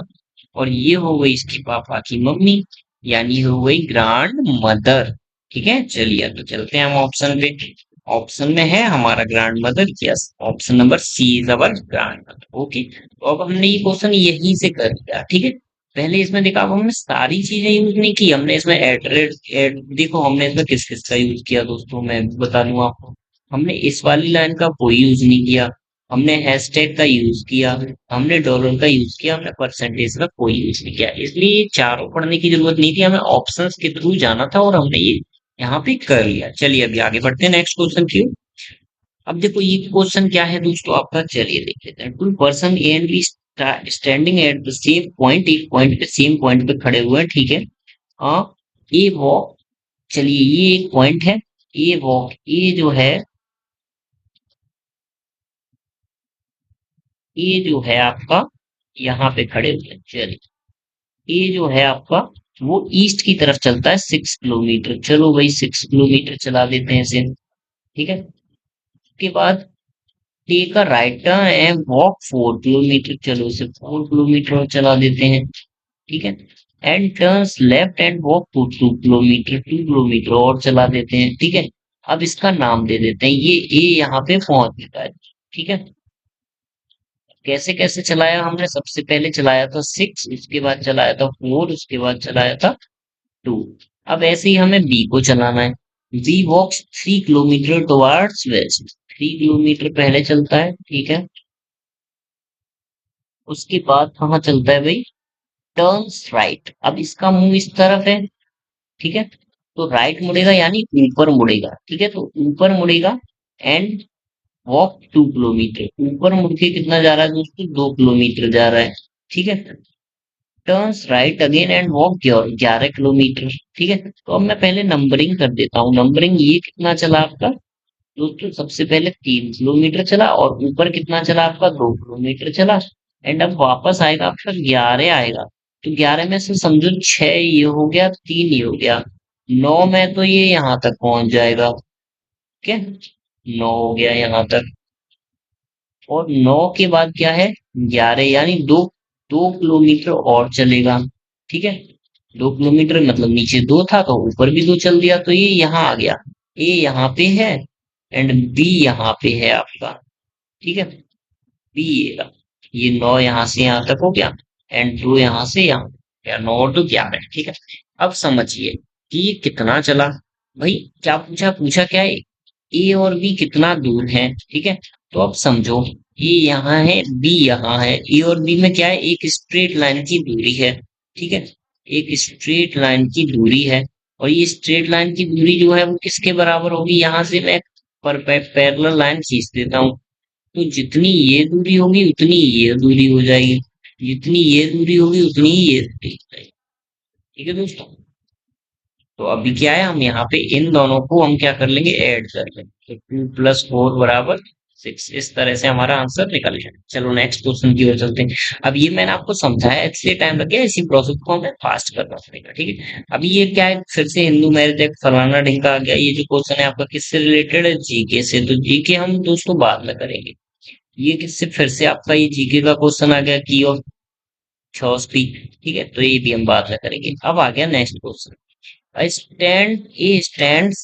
और ये हो गई इसकी पापा की मम्मी, यानी हो गई ग्रैंड मदर, ठीक है। चलिए तो चलते हैं हम ऑप्शन पे। ऑप्शन में है हमारा grand mother, yes, option number C is our grand mother, okay. तो अब हमने ये क्वेश्चन यहीं से कर लिया, ठीक है। पहले इसमें देखा, अब हमने सारी चीजें यूज नहीं की, हमने इसमें एड देखो, हमने इसमें किस किस का यूज किया दोस्तों, मैं बता दूं आपको। हमने इस वाली लाइन का कोई यूज नहीं किया, हमने हैशटैग का यूज किया, हमने डॉलर का यूज किया, हमने परसेंटेज का कोई यूज नहीं किया, इसलिए ये चारों पढ़ने की जरूरत नहीं थी, हमें ऑप्शंस के थ्रू जाना था और हमने ये यहाँ पे कर लिया। चलिए अभी आगे बढ़ते हैं नेक्स्ट क्वेश्चन की ओर। अब देखो ये क्वेश्चन क्या है दोस्तों आपका, चलिए देख लेते हैं। Two person A and B standing at the same point, एक पॉइंट पे सेम पॉइंट पे खड़े हुए हैं, ठीक है। हाँ, ए वॉक, चलिए ये एक पॉइंट है, ए वॉक, ए जो है, ए जो है आपका, यहाँ पे खड़े हुए हैं, चलिए ए जो है आपका, वो ईस्ट की तरफ चलता है 6 किलोमीटर, चलो भाई 6 किलोमीटर चला देते हैं इसे, ठीक है। उसके बाद take a right turn and walk 4 kilometre, चलो इसे 4 किलोमीटर और चला देते हैं, ठीक है। And turns left and walk to 2 kilometre, 2 kilometre और चला देते हैं, ठीक है। अब इसका नाम दे देते हैं, ये ए यहाँ पे पहुंच चुका है, ठीक है। कैसे कैसे चलाया हमने, सबसे पहले चलाया था 6, उसके बाद चलाया था 4, उसके बाद चलाया था 2। अब ऐसे ही हमें बी को चलाना है। बी वॉक्स 3 किलोमीटर टुवर्ड्स वेस्ट, 3 किलोमीटर पहले चलता है, ठीक है। उसके बाद कहाँ चलता है भाई, टर्न्स राइट, अब इसका मुंह इस तरफ है, ठीक है। तो राइट मुड़ेगा यानी ऊपर मुड़ेगा, ठीक है, तो ऊपर मुड़ेगा। एंड वॉक 2 किलोमीटर, ऊपर मुड़ के कितना जा रहा है दोस्तों, 2 किलोमीटर जा रहा है, ठीक है। Turns right again and walk 11 kilometre, ठीक है। तो अब मैं पहले नंबरिंग कर देता हूँ, नंबरिंग ये कितना चला आपका दोस्तों, सबसे पहले 3 किलोमीटर चला और ऊपर कितना चला आपका, 2 किलोमीटर चला। एंड अब वापस आएगा आपका 11 आएगा, तो 11 में से समझो 6 ये हो गया, 3 ये हो गया, 9 में तो ये यहाँ तक पहुंच जाएगा, ठीक है। 9 हो गया यहाँ तक, और 9 के बाद क्या है, 11, यानी 2 किलोमीटर और चलेगा, ठीक है। 2 किलोमीटर मतलब नीचे 2 था तो ऊपर भी 2 चल दिया, तो ये यहाँ आ गया, ए यहाँ पे है एंड बी यहाँ पे है आपका, ठीक है। बी ये 9 यहाँ से यहाँ तक हो गया, एंड 2 यहाँ से यहाँ, या 9 to 11, ठीक है। अब समझिए कि ये कितना चला, भाई क्या पूछा, पूछा क्या है, ए और बी कितना दूर है, ठीक है। तो अब समझो, ए यहाँ है, बी यहाँ है, ए और बी में क्या है, एक स्ट्रेट लाइन की दूरी है, ठीक है। एक स्ट्रेट लाइन की दूरी है, और ये स्ट्रेट लाइन की दूरी जो है वो किसके बराबर होगी, यहाँ से मैं पर पैरेलल लाइन खींच देता हूँ, तो जितनी ये दूरी होगी उतनी ये दूरी हो जाएगी, जितनी ये दूरी होगी उतनी ही ये दूरी हो जाएगी, ठीक है दोस्तों। तो अभी क्या है, हम यहाँ पे इन दोनों को हम क्या कर लेंगे, ऐड कर लेंगे। तो 2 + 4 बराबर 6, इस तरह से हमारा आंसर निकल जाए। चलो नेक्स्ट क्वेश्चन की ओर चलते हैं। अब ये मैंने आपको समझाया, इसलिए टाइम लग गया, इसी प्रोसेस को हमें फास्ट करना पड़ेगा, ठीक है। अभी ये क्या है, फिर से हिंदू मैरिज एक्ट फलाना ढिंका आ गया। ये जो क्वेश्चन है आपका किससे रिलेटेड है, जीके से। तो जीके हम दोस्तों बाद में करेंगे। ये किससे, फिर से आपका ये जीके का क्वेश्चन आ गया, की ऑफ थ्योसफी, ठीक है। तो ये भी हम बाद में करेंगे। अब आ गया next question. A stands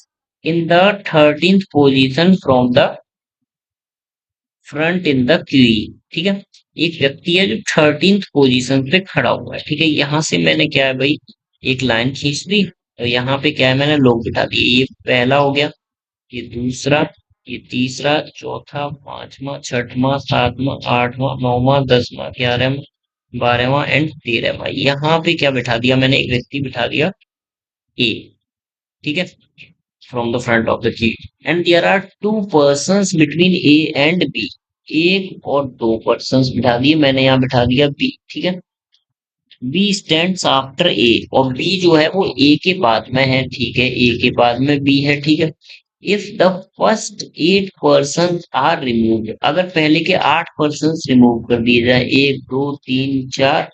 in the 13th position from the front in the queue, ठीक है। एक व्यक्ति है जो 13th पोजीशन पे खड़ा हुआ है, ठीक है। यहाँ से मैंने क्या है भाई, एक लाइन खींच दी, और यहाँ पे क्या है, मैंने लोग बिठा दिए। ये पहला हो गया, ये दूसरा, ये तीसरा, चौथा, पांचवा, छठवां, सातवां, आठवां, नौवां, 10वां, 11वां, 12वां एंड 13वां। यहाँ पे क्या बिठा दिया मैंने, एक व्यक्ति बिठा दिया ए, ठीक है, from the front of the key, and there are two persons between A and B। एक और दो पर्सन बिठा दिए मैंने, यहाँ बिठा दिया बी, ठीक है। बी स्टैंड्स आफ्टर ए, और बी जो है वो ए के बाद में है, ठीक है। ए के बाद में बी है, ठीक है। If the first 8 person are removed, अगर पहले के 8 पर्सन रिमूव कर दिए जाए, 1 2 3 4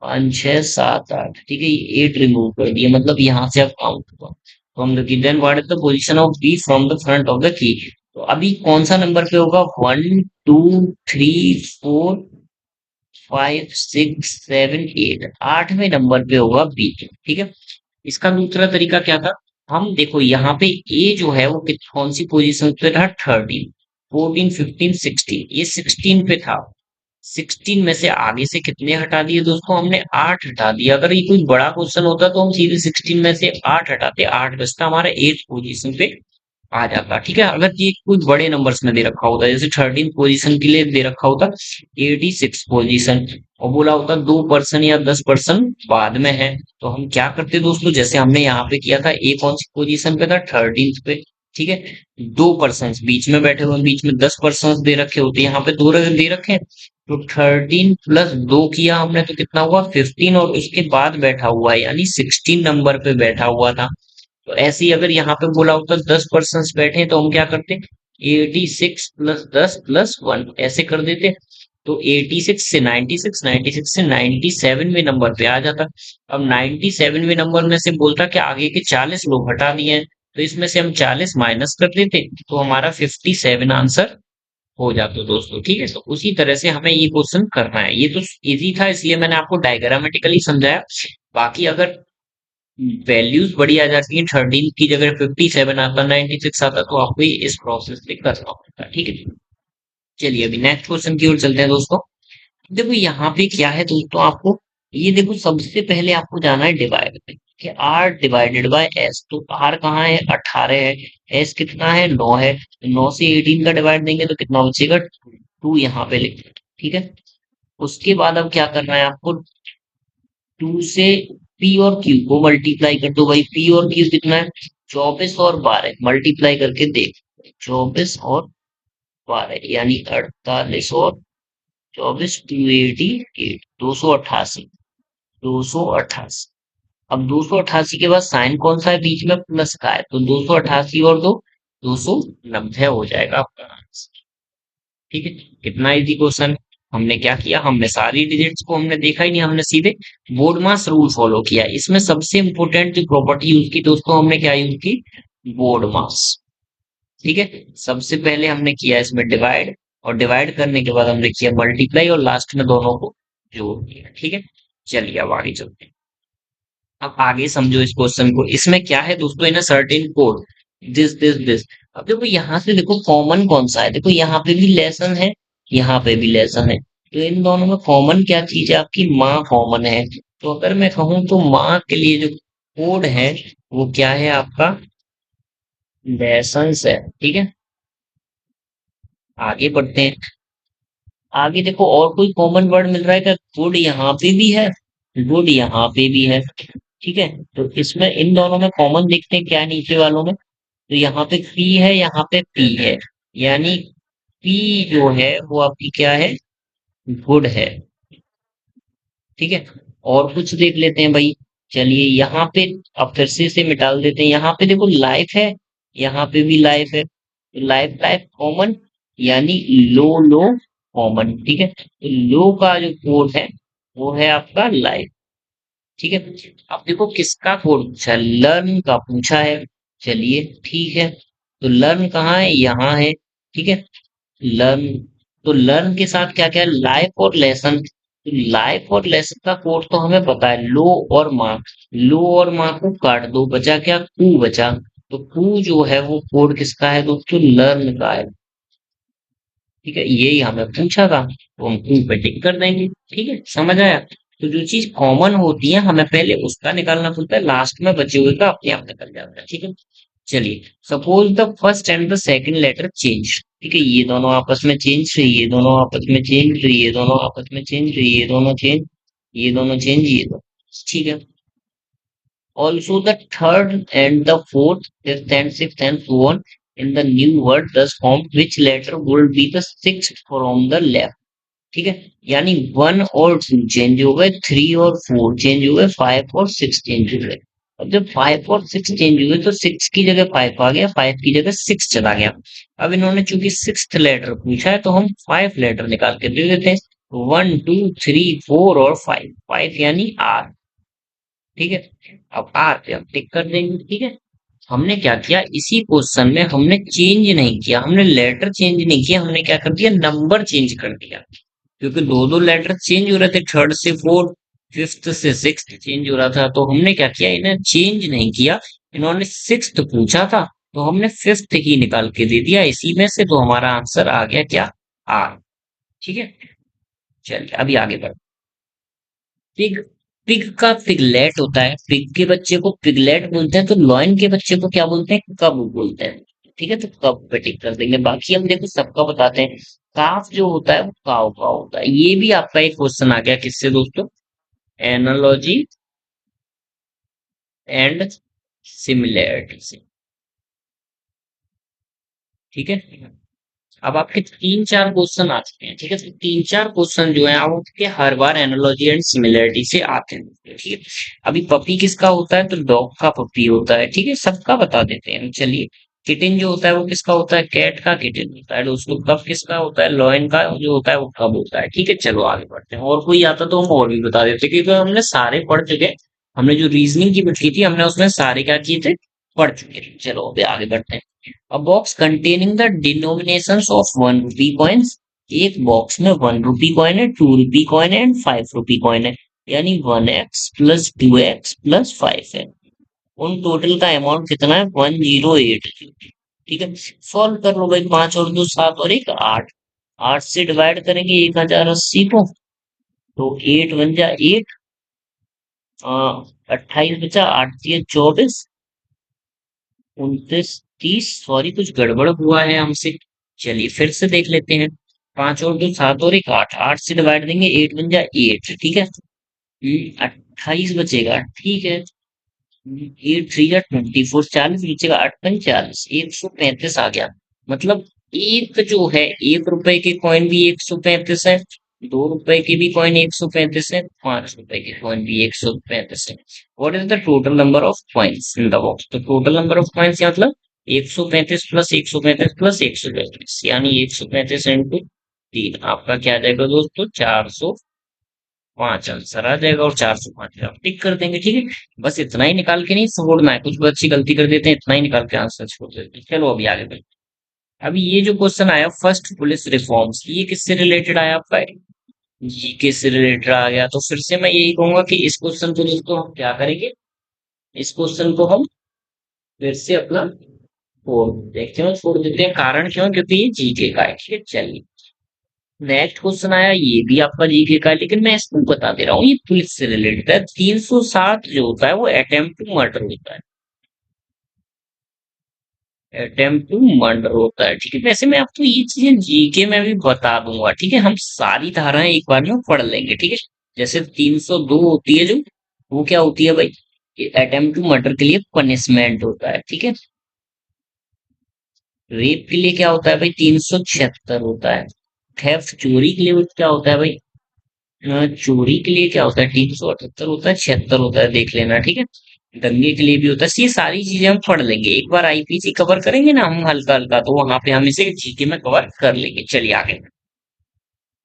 5 6 7 8, ठीक है, ये 8 रिमूव कर दिए, मतलब यहाँ से अब काउंट हुआ from the key. Then what is the position of B from the front of the key. तो अभी कौन सा नंबर पे होगा, 1 2 3 4 5 6 7 8, 8वें नंबर पे होगा बी, ठीक है। इसका दूसरा तरीका क्या था, हम देखो यहाँ पे ए जो है वो कौन सी पोजीशन पे था, 13, 14, 15, 16, ये 16 पे था। 16 में से आगे से कितने हटा दिए दोस्तों, हमने 8 हटा दिया। अगर ये कोई बड़ा क्वेश्चन होता तो हम सीधे 16 में से 8 हटाते, 8 बचता हमारा 8 पोजीशन पे आ जाता, ठीक है। अगर ये कोई बड़े नंबर्स में दे रखा होता, जैसे 13 पोजीशन के लिए दे रखा होता 86 पोजीशन, और बोला होता 2 पर्सन या 10 पर्सन बाद में है, तो हम क्या करते दोस्तों, जैसे हमने यहाँ पे किया था, ए कौन सी पोजीशन पे था, 13 पे, ठीक है। 2 पर्सन बीच में बैठे हुए, बीच में 10 पर्सन दे रखे होते, यहाँ पे दो दे रखे हैं। तो 13 + 2 किया हमने, तो कितना हुआ, 15, और उसके बाद बैठा हुआ है, यानी 16 नंबर पे बैठा हुआ था। तो ऐसे ही अगर यहाँ पे बोला होता 10 पर्सन बैठे, तो हम क्या करते, 86 + 10 + 1 ऐसे कर देते। तो 86 से 96, 96 से 97वें नंबर पे आ जाता। अब 97वें नंबर में से बोलता कि आगे के 40 लोग हटा दिए हैं, तो इसमें से हम 40 माइनस कर देते, तो हमारा 57 आंसर हो जाता दोस्तों, ठीक है। तो उसी तरह से हमें ये क्वेश्चन करना है। ये तो इजी था, इसलिए मैंने आपको डायग्रामेटिकली समझाया। बाकी अगर वैल्यूज बड़ी आ जाती है, 13 की जगह 57 आता, 96 आता, तो आपको ये इस प्रोसेस से करना होता है, ठीक है। चलिए अभी नेक्स्ट क्वेश्चन की ओर चलते हैं दोस्तों। देखो यहाँ पे क्या है दोस्तों, आपको ये देखो, सबसे पहले आपको जाना है डिवाइड पे, कि आर डिवाइडेड बाय एस। तो आर कहाँ है, 18 है। एस कितना है, 9 है। 9 से 18 का डिवाइड देंगे तो कितना बचेगा, 2 यहाँ पे लिख, ठीक है। उसके बाद अब क्या करना है आपको, 2 से पी और क्यू को मल्टीप्लाई कर दो भाई। पी और क्यू कितना है, 24 और 12, मल्टीप्लाई करके देख, 24 और 12 यानी 48 और 24, 288, 288, 288। अब 288 के बाद साइन कौन सा है, बीच में प्लस का है, तो 288 और 290 हो जाएगा आपका आंसर, ठीक है। कितना इजी क्वेश्चन। हमने क्या किया, हमने सारी डिजिट्स को हमने देखा ही नहीं, हमने सीधे बोर्ड मास रूल फॉलो किया। इसमें सबसे इंपॉर्टेंट जो प्रॉपर्टी यूज की दोस्तों, हमने क्या यूज की, बोर्ड मास, ठीक है। सबसे पहले हमने किया इसमें डिवाइड, और डिवाइड करने के बाद हमने किया मल्टीप्लाई, और लास्ट में दोनों को जोड़ दिया, ठीक है। चलिए अब आगे चलते हैं। अब आगे समझो इस क्वेश्चन को। इसमें क्या है दोस्तों, in certain code, this this this. अब देखो यहाँ से देखो कॉमन कौन सा है, देखो यहाँ पे भी लेसन है, यहाँ पे भी लेसन है। तो इन दोनों में कॉमन क्या चीज है, आपकी माँ कॉमन है। तो अगर मैं कहूँ तो माँ के लिए जो कोड है वो क्या है आपका, लेसन्स है, ठीक है। आगे बढ़ते हैं। आगे देखो और कोई कॉमन वर्ड मिल रहा है क्या, गुड यहाँ पे भी है, गुड यहाँ पे भी है, ठीक है। तो इसमें इन दोनों में कॉमन देखते हैं क्या है नीचे वालों में। तो यहाँ पे पी है, यहाँ पे पी है, यानी पी जो है वो आपकी क्या है, गुड है, ठीक है। और कुछ देख लेते हैं भाई। चलिए यहाँ पे अब फिर से इसे मिटा देते हैं। यहाँ पे देखो लाइफ है, यहाँ पे भी लाइफ है, तो लाइफ लाइफ कॉमन, यानी लो लो कॉमन। ठीक है, तो लो का जो कोड है वो है आपका लाइफ। ठीक है, अब देखो किसका कोड पूछा है, लर्न का पूछा है। चलिए ठीक है, तो लर्न कहाँ है, यहाँ है। ठीक है, लर्न, तो लर्न के साथ क्या क्या है, लाइफ और लेसन। लाइफ और लेसन का कोड तो हमें पता है, लो और मार्क। लो और मार्क को काट दो, बचा क्या, कू बचा। तो कू जो है वो कोड किसका है दोस्तों, लर्न का है। ठीक है, यही हमें पूछा था, तो हम कू पे टिक कर देंगे। ठीक है, समझ आया। तो जो चीज कॉमन होती है हमें पहले उसका निकालना पड़ता है, लास्ट में बचे हुए का अपने आप निकल जाता है। ठीक है, चलिए suppose the first and the second letter change. ठीक है, ये दोनों आपस में चेंज, ये दोनों आपस में चेंज, ये दोनों आपस में चेंज, ये दोनों चेंज, ये दोनों चेंज, ये दोनों। ठीक है, also the third and the fourth, fifth and sixth and so on in the new word thus formed, which letter would be the sixth from the left। ठीक है, यानी वन और टू चेंज हो गए, थ्री और four change हुए, five और six change हो गए। अब जब फाइव और सिक्स चेंज हुए तो सिक्स की जगह फाइव आ गया, फाइव की जगह सिक्स चला गया। अब इन्होंने चूंकि सिक्स्थ लेटर पूछा है तो हम फाइव लेटर निकाल के दे देते हैं, वन टू थ्री फोर और फाइव, फाइव यानी आर। ठीक है, अब आर पे हम टिक कर देंगे। ठीक है, हमने क्या किया, इसी क्वेश्चन में हमने चेंज नहीं किया, हमने लेटर चेंज नहीं किया, हमने क्या कर दिया, नंबर चेंज कर दिया। क्योंकि दो दो लेटर चेंज हो रहे थे, थर्ड से फोर्थ, फिफ्थ से सिक्स्थ चेंज हो रहा था, तो हमने क्या किया, इन्हें चेंज नहीं किया। इन्होंने सिक्स्थ पूछा था तो हमने फिफ्थ ही निकाल के दे दिया इसी में से, तो हमारा आंसर आ गया क्या, आर। ठीक है, चलिए अभी आगे बढ़ते। पिग, पिग का पिगलेट होता है, पिग के बच्चे को पिगलेट बोलते हैं, तो लॉयन के बच्चे को क्या बोलते हैं, कब बोलते हैं। ठीक है, तो कब पे टिक कर देंगे, बाकी हम देखो सबका बताते हैं। काफ जो होता है वो काव का होता है। ये भी आपका एक क्वेश्चन आ गया किससे दोस्तों, एनालॉजी एंड सिमिलैरिटी से। ठीक है, अब आपके तीन चार क्वेश्चन आ चुके हैं। ठीक है, तो तीन चार क्वेश्चन जो है आपके हर बार एनालॉजी एंड सिमिलरिटी से आते हैं। ठीक है, अभी पपी किसका होता है, तो डॉग का पपी होता है। ठीक है, सबका बता देते हैं। चलिए, किटिन जो होता है वो किसका होता है, कैट का किटिन होता है दोस्तों। कब किसका होता है, लॉयन का जो होता है वो कब होता है। ठीक है, चलो आगे बढ़ते हैं, और कोई आता तो हम और भी बता देते, क्योंकि हमने सारे पढ़ चुके हैं। हमने जो रीजनिंग की बुक की थी हमने उसमें सारे क्या किए थे, पढ़ चुके थे। चलो अभी आगे बढ़ते हैं। A box containing the denominations of 1 rupee coins। एक बॉक्स में 1 रुपी कॉइन है, 2 रुपी कॉइन है एंड 5 रुपी कॉइन है, यानी 1x प्लस 2x प्लस 5 है। उन टोटल का अमाउंट कितना है, 108। ठीक है, सॉल्व कर लो भाई, पांच और दो सात और एक आठ। आठ से डिवाइड करेंगे 1080 को, तो एट बन जा एट, 28 बचा, आठ दिए 24, 29, 30। सॉरी कुछ गड़बड़ हुआ है हमसे। चलिए फिर से देख लेते हैं। पांच और दो सात और एक आठ, आठ से डिवाइड देंगे, एट बन जाए एट। ठीक है, 28 बचेगा। ठीक है, एट थ्री या 24, 40 बचेगा, आठ पंच 40, 135 आ गया। मतलब एक जो है, 1 रुपए के कॉइन भी 135 है, 2 रुपए के भी कॉइन 135 है, 5 रुपए के कॉइन भी 135 है। What is the total number of coins in the box, तो टोटल नंबर ऑफ कॉइन्स मतलब 135 प्लस 135 प्लस 135, यानी 135 इंटू तीन, आपका क्या आ जाएगा दोस्तों, 405 आंसर आ जाएगा। और 405 आप टिक कर देंगे। ठीक है, बस इतना ही निकाल के नहीं छोड़ना है, कुछ बच्चे गलती कर देते हैं, इतना ही निकाल के आंसर छोड़ देते हैं। चलो अभी आगे बढ़ते हैं। अभी ये जो क्वेश्चन आया फर्स्ट पुलिस रिफॉर्म्स, ये किससे रिलेटेड आया आपका, जीके से रिलेटेड आ गया। तो फिर से मैं यही कहूंगा कि इस क्वेश्चन को दोस्तों हम क्या करेंगे, इस क्वेश्चन को हम फिर से अपना छोड़ देखते हैं, छोड़ देते हैं। कारण क्यों, क्योंकि ये जीके का है। ठीक है, चलिए नेक्स्ट क्वेश्चन आया, ये भी आपका जीके का है, लेकिन मैं इसको बता दे रहा हूँ, ये पुलिस से रिलेटेड है। 307 जो होता है वो अटेम्प्ट टू मर्डर होता है, अटेम्प्ट टू मर्डर होता है। ठीक है, वैसे मैं आपको ये चीजें जीके में भी बता दूंगा। ठीक है, हम सारी धाराएं एक बार में पढ़ लेंगे। ठीक है, जैसे 302 होती है जो, वो क्या होती है भाई, अटेम्प्ट टू मर्डर के लिए पनिशमेंट होता है। ठीक है, रेप के लिए क्या होता है भाई, 376 होता है। थेफ्ट चोरी के लिए वो क्या होता है भाई, चोरी के लिए क्या होता है? 378 होता है, 76 होता है, देख लेना, ठीक है। दंगे के लिए भी होता है। ये सारी चीजें हम पढ़ लेंगे, एक बार आईपीसी कवर करेंगे ना हम हल्का हल्का, तो वहां पे हम इसे जीके में कवर कर लेंगे। चलिए आगे।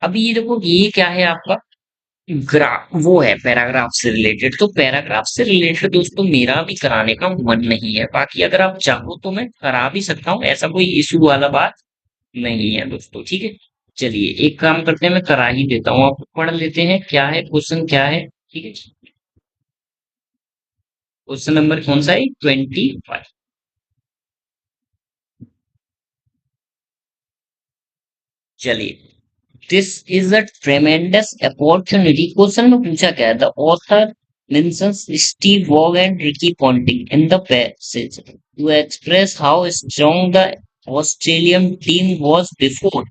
अभी ये देखो, ये क्या है आपका? वो है पैराग्राफ से रिलेटेड। तो पैराग्राफ से रिलेटेड दोस्तों मेरा भी कराने का मन नहीं है, बाकी अगर आप चाहो तो मैं करा भी सकता हूँ, ऐसा कोई इशू वाला बात नहीं है दोस्तों, ठीक है। चलिए एक काम करते हैं, मैं करा ही देता हूँ, आप पढ़ लेते हैं क्या है क्वेश्चन, क्या है, ठीक है। क्वेश्चन नंबर कौन सा है? 25। चलिए, this is a tremendous opportunity. Question में पूछा क्या है? The author mentions Steve Vaughan and Ricky Ponting in the passage to express how strong the Australian team was before.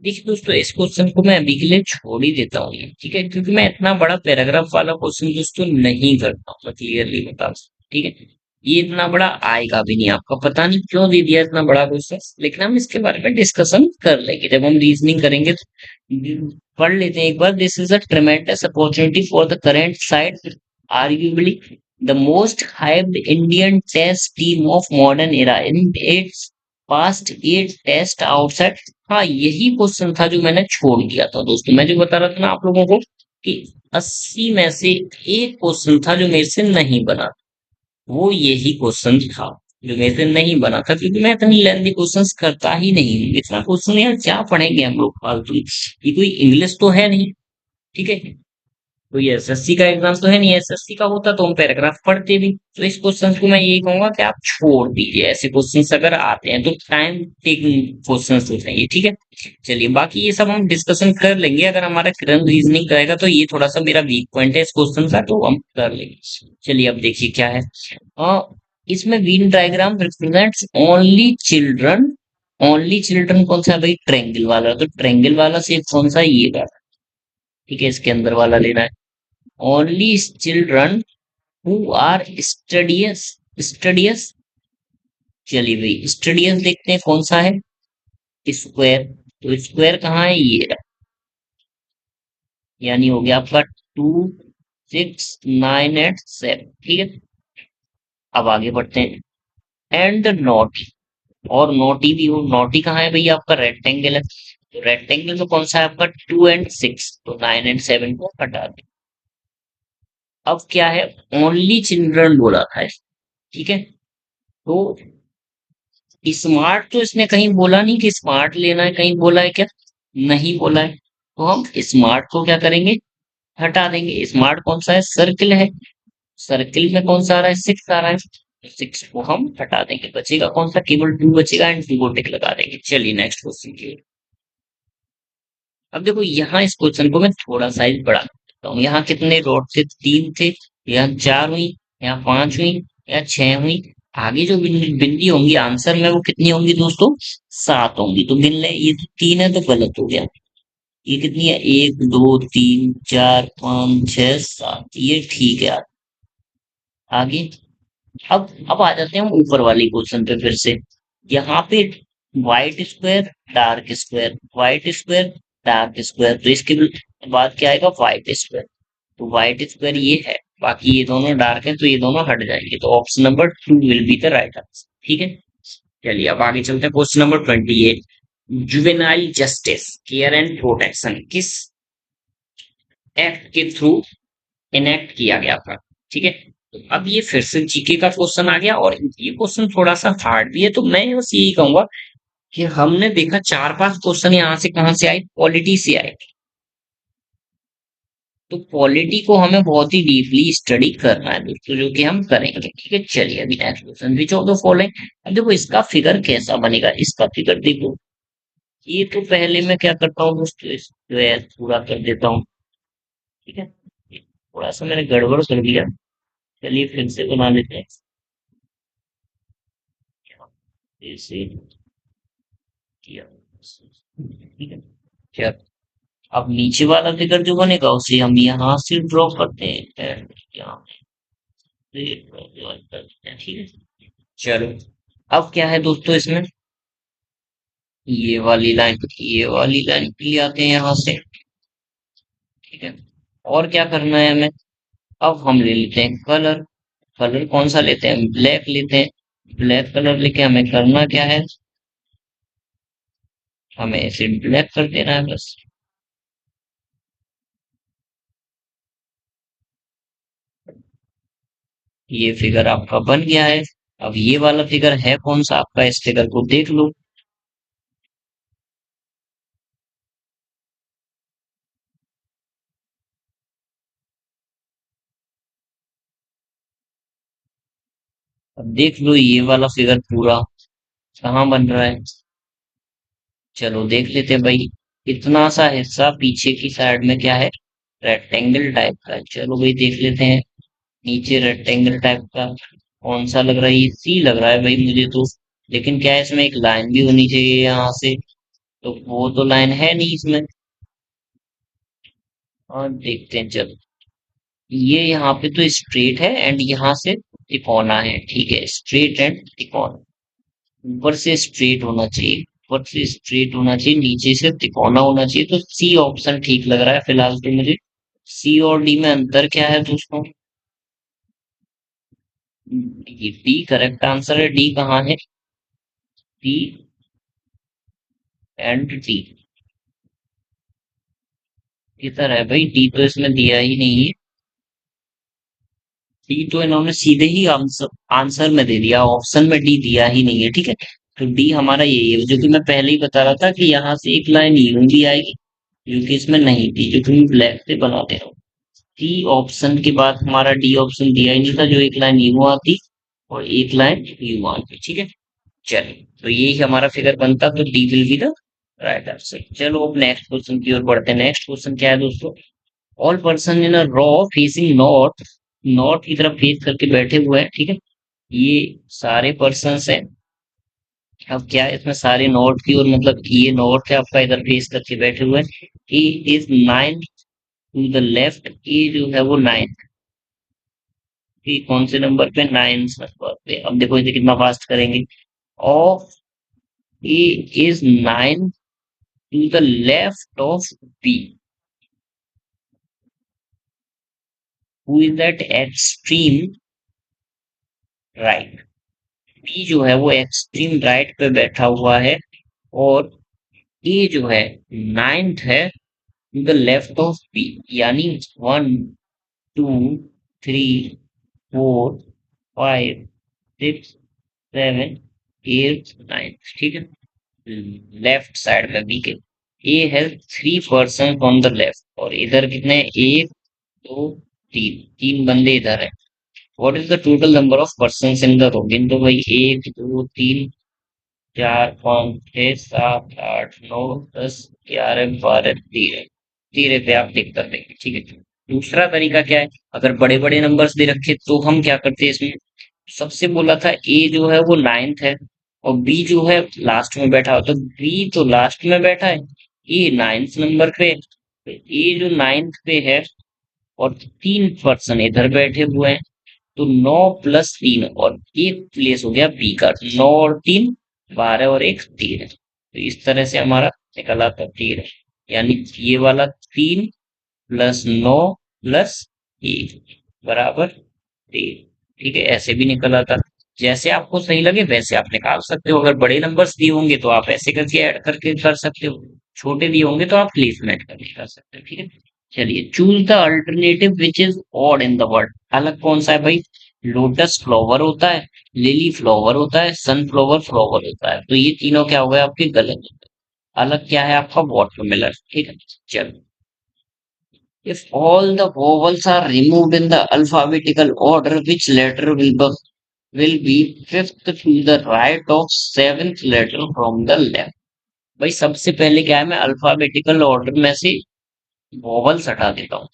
देखिए दोस्तों, इस क्वेश्चन को मैं अभी के लिए छोड़ ही देता हूँ, ठीक है, क्योंकि मैं इतना बड़ा पैराग्राफ वाला क्वेश्चन दोस्तों नहीं करता हूँ, मैं क्लियरली बता दूं, ठीक है। ये इतना बड़ा आएगा भी नहीं, आपका पता नहीं क्यों दे दिया इतना बड़ा क्वेश्चन, लेकिन हम इसके बारे में डिस्कशन कर लेंगे जब हम रीजनिंग करेंगे तो। पढ़ लेते हैं एक बार। This is a tremendous opportunity for the current side, arguably the most hyped Indian test team of modern era in its past eight test outside. हाँ, यही क्वेश्चन था जो मैंने छोड़ दिया था दोस्तों। मैं जो बता रहा था ना आप लोगों को कि 80 में से एक क्वेश्चन था जो मेरे से नहीं बना, वो यही क्वेश्चन था जो मेरे से नहीं बना था, क्योंकि मैं इतनी लेंथी क्वेश्चंस करता ही नहीं हूँ। इतना क्वेश्चन यार क्या पढ़ेंगे हम लोग फालतू, ये कोई इंग्लिश तो है नहीं, ठीक है। तो ये एसएससी का एग्जाम तो है नहीं, एसएससी का होता तो हम पैराग्राफ पढ़ते भी। तो इस क्वेश्चन को मैं यही कहूंगा कि आप छोड़ दीजिए, ऐसे क्वेश्चंस अगर आते हैं तो टाइम टेकिंग क्वेश्चंस होते हैं ये, ठीक है। चलिए बाकी ये सब हम डिस्कशन कर लेंगे, अगर हमारा करंट रीजनिंग करेगा तो ये थोड़ा सा मेरा वीक पॉइंट है इस क्वेश्चन का, तो हम कर लेंगे। चलिए अब देखिए क्या है। अ, इसमें Venn diagram represents only children. Only children कौन सा है भाई? ट्रायंगल वाला। तो ट्रायंगल वाला से कौन सा? ये वाला, ठीक है, इसके अंदर वाला लेना है। only children who are studious। चलिए भाई स्टडियस देखते हैं कौन सा है। स्क्वायर। तो स्क्वायर कहाँ है? ये रहा। यानी हो गया आपका 2, 6, 9 एंड 7, ठीक है। अब आगे बढ़ते हैं। एंड नॉट, और नोटी भी हो। नोटी कहाँ है भैया? आपका रेक्टेंगल है, तो रेक्टेंगल में कौन सा है आपका? 2 एंड 6, तो 9 एंड 7 को हटा दें। अब क्या है? ओनली चिल्ड्रन बोला था, ठीक है। तो स्मार्ट तो इसने कहीं बोला नहीं कि स्मार्ट लेना है, कहीं बोला है क्या? नहीं बोला है। तो हम स्मार्ट को क्या करेंगे? हटा देंगे। स्मार्ट कौन सा है? सर्किल है। सर्किल में कौन सा आ रहा है? 6 आ रहा है। 6 को हम हटा देंगे, बचेगा कौन सा? केवल 2 बचेगा, एंड 2 को टिक लगा देंगे। चलिए नेक्स्ट क्वेश्चन की ओर। अब देखो यहाँ इस क्वेश्चन को मैं थोड़ा साइज बढ़ा देता हूँ। यहाँ कितने रोड थे? 3 थे। यहाँ 4 हुई, यहाँ 5 हुई, यहाँ 6 हुई। आगे जो बिंदी होंगी आंसर में वो कितनी होंगी दोस्तों? 7 होंगी। तो गिन ले, ये तो 3 है तो गलत हो गया। ये कितनी है? 1, 2, 3, 4, 5, 6, 7, ये ठीक है। आगे अब आ जाते हैं हम ऊपर वाली क्वेश्चन पे फिर से। यहाँ पे white square, dark square, white square, dark square, तो इसके बाद क्या आएगा? White square. तो व्हाइट स्क्वायर ये है, बाकी ये दोनों डार्क है, तो ये दोनों हट जाएंगे, तो option number 2 will be the right answer, ठीक है। चलिए अब आगे चलते हैं। Question number 28। Juvenile justice care and protection किस एक्ट के थ्रू इनेक्ट किया गया था, ठीक है। तो अब ये फिर से जीके का क्वेश्चन आ गया, और ये क्वेश्चन थोड़ा सा हार्ड भी है, तो मैं बस यही कहूंगा कि हमने देखा 4-5 क्वेश्चन यहाँ से कहाँ से आए? पॉलिटी से आए। तो पॉलिटी को हमें बहुत ही डीपली स्टडी करना है दोस्तों, जो कि हम करेंगे, ठीक है। चलिए अभी next question, which of the following. अब देखो इसका फिगर कैसा बनेगा, इसका फिगर देखो। ये तो पहले मैं क्या करता हूँ दोस्तों, इसको ऐसे पूरा कर देता हूँ, ठीक है। थोड़ा सा मैंने गड़बड़ कर दिया, चलिए फिर से बना लेते हैं। ऐसे किया। ठीक है। चलो, अब नीचे वाला फिगर जो बनेगा उसे हम यहाँ से ड्रॉ करते हैं and यहाँ से draw करते हैं, ठीक है। चलो, अब क्या है दोस्तों इसमें, ये वाली लाइन ले आते हैं यहाँ से, ठीक है। और क्या करना है हमें, अब हम ले लेते हैं कलर। कलर कौन सा लेते हैं, ब्लैक लेते हैं। ब्लैक कलर लेके हमें करना क्या है, हमें इसे ब्लैक कर देना है बस। ये फिगर आपका बन गया है। अब ये वाला फिगर है कौन सा आपका, इस फिगर को देख लो। अब देख लो ये वाला फिगर पूरा कहाँ बन रहा है। चलो देख लेते हैं भाई। इतना सा हिस्सा पीछे की साइड में क्या है, रेक्टेंगल टाइप का है। चलो भाई देख लेते हैं। नीचे रेक्टेंगल टाइप का कौन सा लग रहा है, ये सी लग रहा है भाई मुझे तो। लेकिन क्या है, इसमें एक लाइन भी होनी चाहिए यहाँ से, तो वो तो लाइन है नहीं इसमें। और देखते हैं चलो। ये यहाँ पे तो स्ट्रेट है एंड यहाँ से तिकोना है, ठीक है, स्ट्रेट एंड तिकोना। ऊपर से स्ट्रेट होना चाहिए, ऊपर से स्ट्रेट होना चाहिए, नीचे से तिकोना होना चाहिए, तो सी ऑप्शन ठीक लग रहा है फिलहाल तो मुझे। सी और डी में अंतर क्या है दोस्तों, ये डी करेक्ट आंसर है। डी कहाँ है, डी एंड डी किधर है भाई, डी तो इसमें दिया ही नहीं है। डी तो इन्होंने सीधे ही आंसर आंसर में दे दिया, ऑप्शन में डी दिया ही नहीं है, ठीक है। तो डी हमारा यही है, जो कि मैं पहले ही बता रहा था कि यहाँ से एक लाइन यूं भी आएगी, जो कि इसमें नहीं थी, जो कि मैं ब्लैक से बना दे रहा हूँ। डी ऑप्शन के बाद हमारा डी ऑप्शन दिया ही नहीं था, जो एक लाइन यूं आती और एक लाइन यूं आती, ठीक है। चलिए, तो यही हमारा फिगर बनता, तो D will be the right answer. चलो अब नेक्स्ट क्वेश्चन की ओर बढ़ते हैं। नेक्स्ट क्वेश्चन क्या है दोस्तों, all person in a row facing north, north की तरफ फेस करके बैठे हुए हैं, ठीक है। ये सारे पर्सन्स हैं। अब क्या है इसमें, सारे नॉर्थ की ओर, मतलब ये नॉर्थ है आपका, इधर फेस करके बैठे हुए हैं। A is nine to the left, A जो है वो नाइन, कौन से नंबर पे, नाइन नंबर पे। अब देखो इसे कितना फास्ट करेंगे। Of A is nine to the left of B, who is that extreme right. B जो है वो एक्सट्रीम राइट पे बैठा हुआ है, और ए जो है नाइन्थ है to the left of B, यानी one, two, three, four, five, six, seven, eight, nine, ठीक है। लेफ्ट साइड में बी के ए है three person on the left, और इधर कितने हैं? एक, दो, तीन, तीन बंदे इधर है। What is the total number of person in the room, इन तो भाई एक, दो, तीन, चार, पाँच, छह, सात, आठ, नौ, 10, 11, 12, 13। 13 पे आप टिक कर देंगे, ठीक है। दूसरा तरीका क्या है, अगर बड़े बड़े नंबर्स दे रखे तो हम क्या करते हैं इसमें, सबसे बोला था ए जो है वो नाइन्थ है, और बी जो है लास्ट में बैठा हो, तो बी तो लास्ट में बैठा है, ए नाइन्थ नंबर पे, तो ए जो नाइन्थ पे है, और तीन पर्सन इधर बैठे हुए हैं, तो 9 + 3, और एक प्लेस हो गया बी का, 9 और 3, 12, और एक 13। तो इस तरह से हमारा निकल आता 13, यानी ये वाला 3 + 9 + 1 बराबर 13, ठीक है। ऐसे भी निकल आता, जैसे आपको सही लगे वैसे आप निकाल सकते हो। अगर बड़े नंबर्स दिए होंगे तो आप ऐसे करके ऐड करके कर सकते हो, छोटे दिए होंगे तो आप प्लेसमेंट करके कर सकते हो, ठीक है। चलिए, choose the alternative which is odd in the word. अलग कौन सा है भाई, लोटस फ्लावर होता है, लिली फ्लावर होता है, सनफ्लावर फ्लावर होता है, तो ये तीनों क्या हो गए आपके गलत। अलग क्या है आपका, वाटरमेलन, ठीक है। चलो, if all the vowels are removed in the alphabetical order, which letter will be fifth to the right of seventh letter from the left। भाई सबसे पहले क्या है, मैं अल्फाबेटिकल ऑर्डर में से वॉवल्स हटा देता हूँ,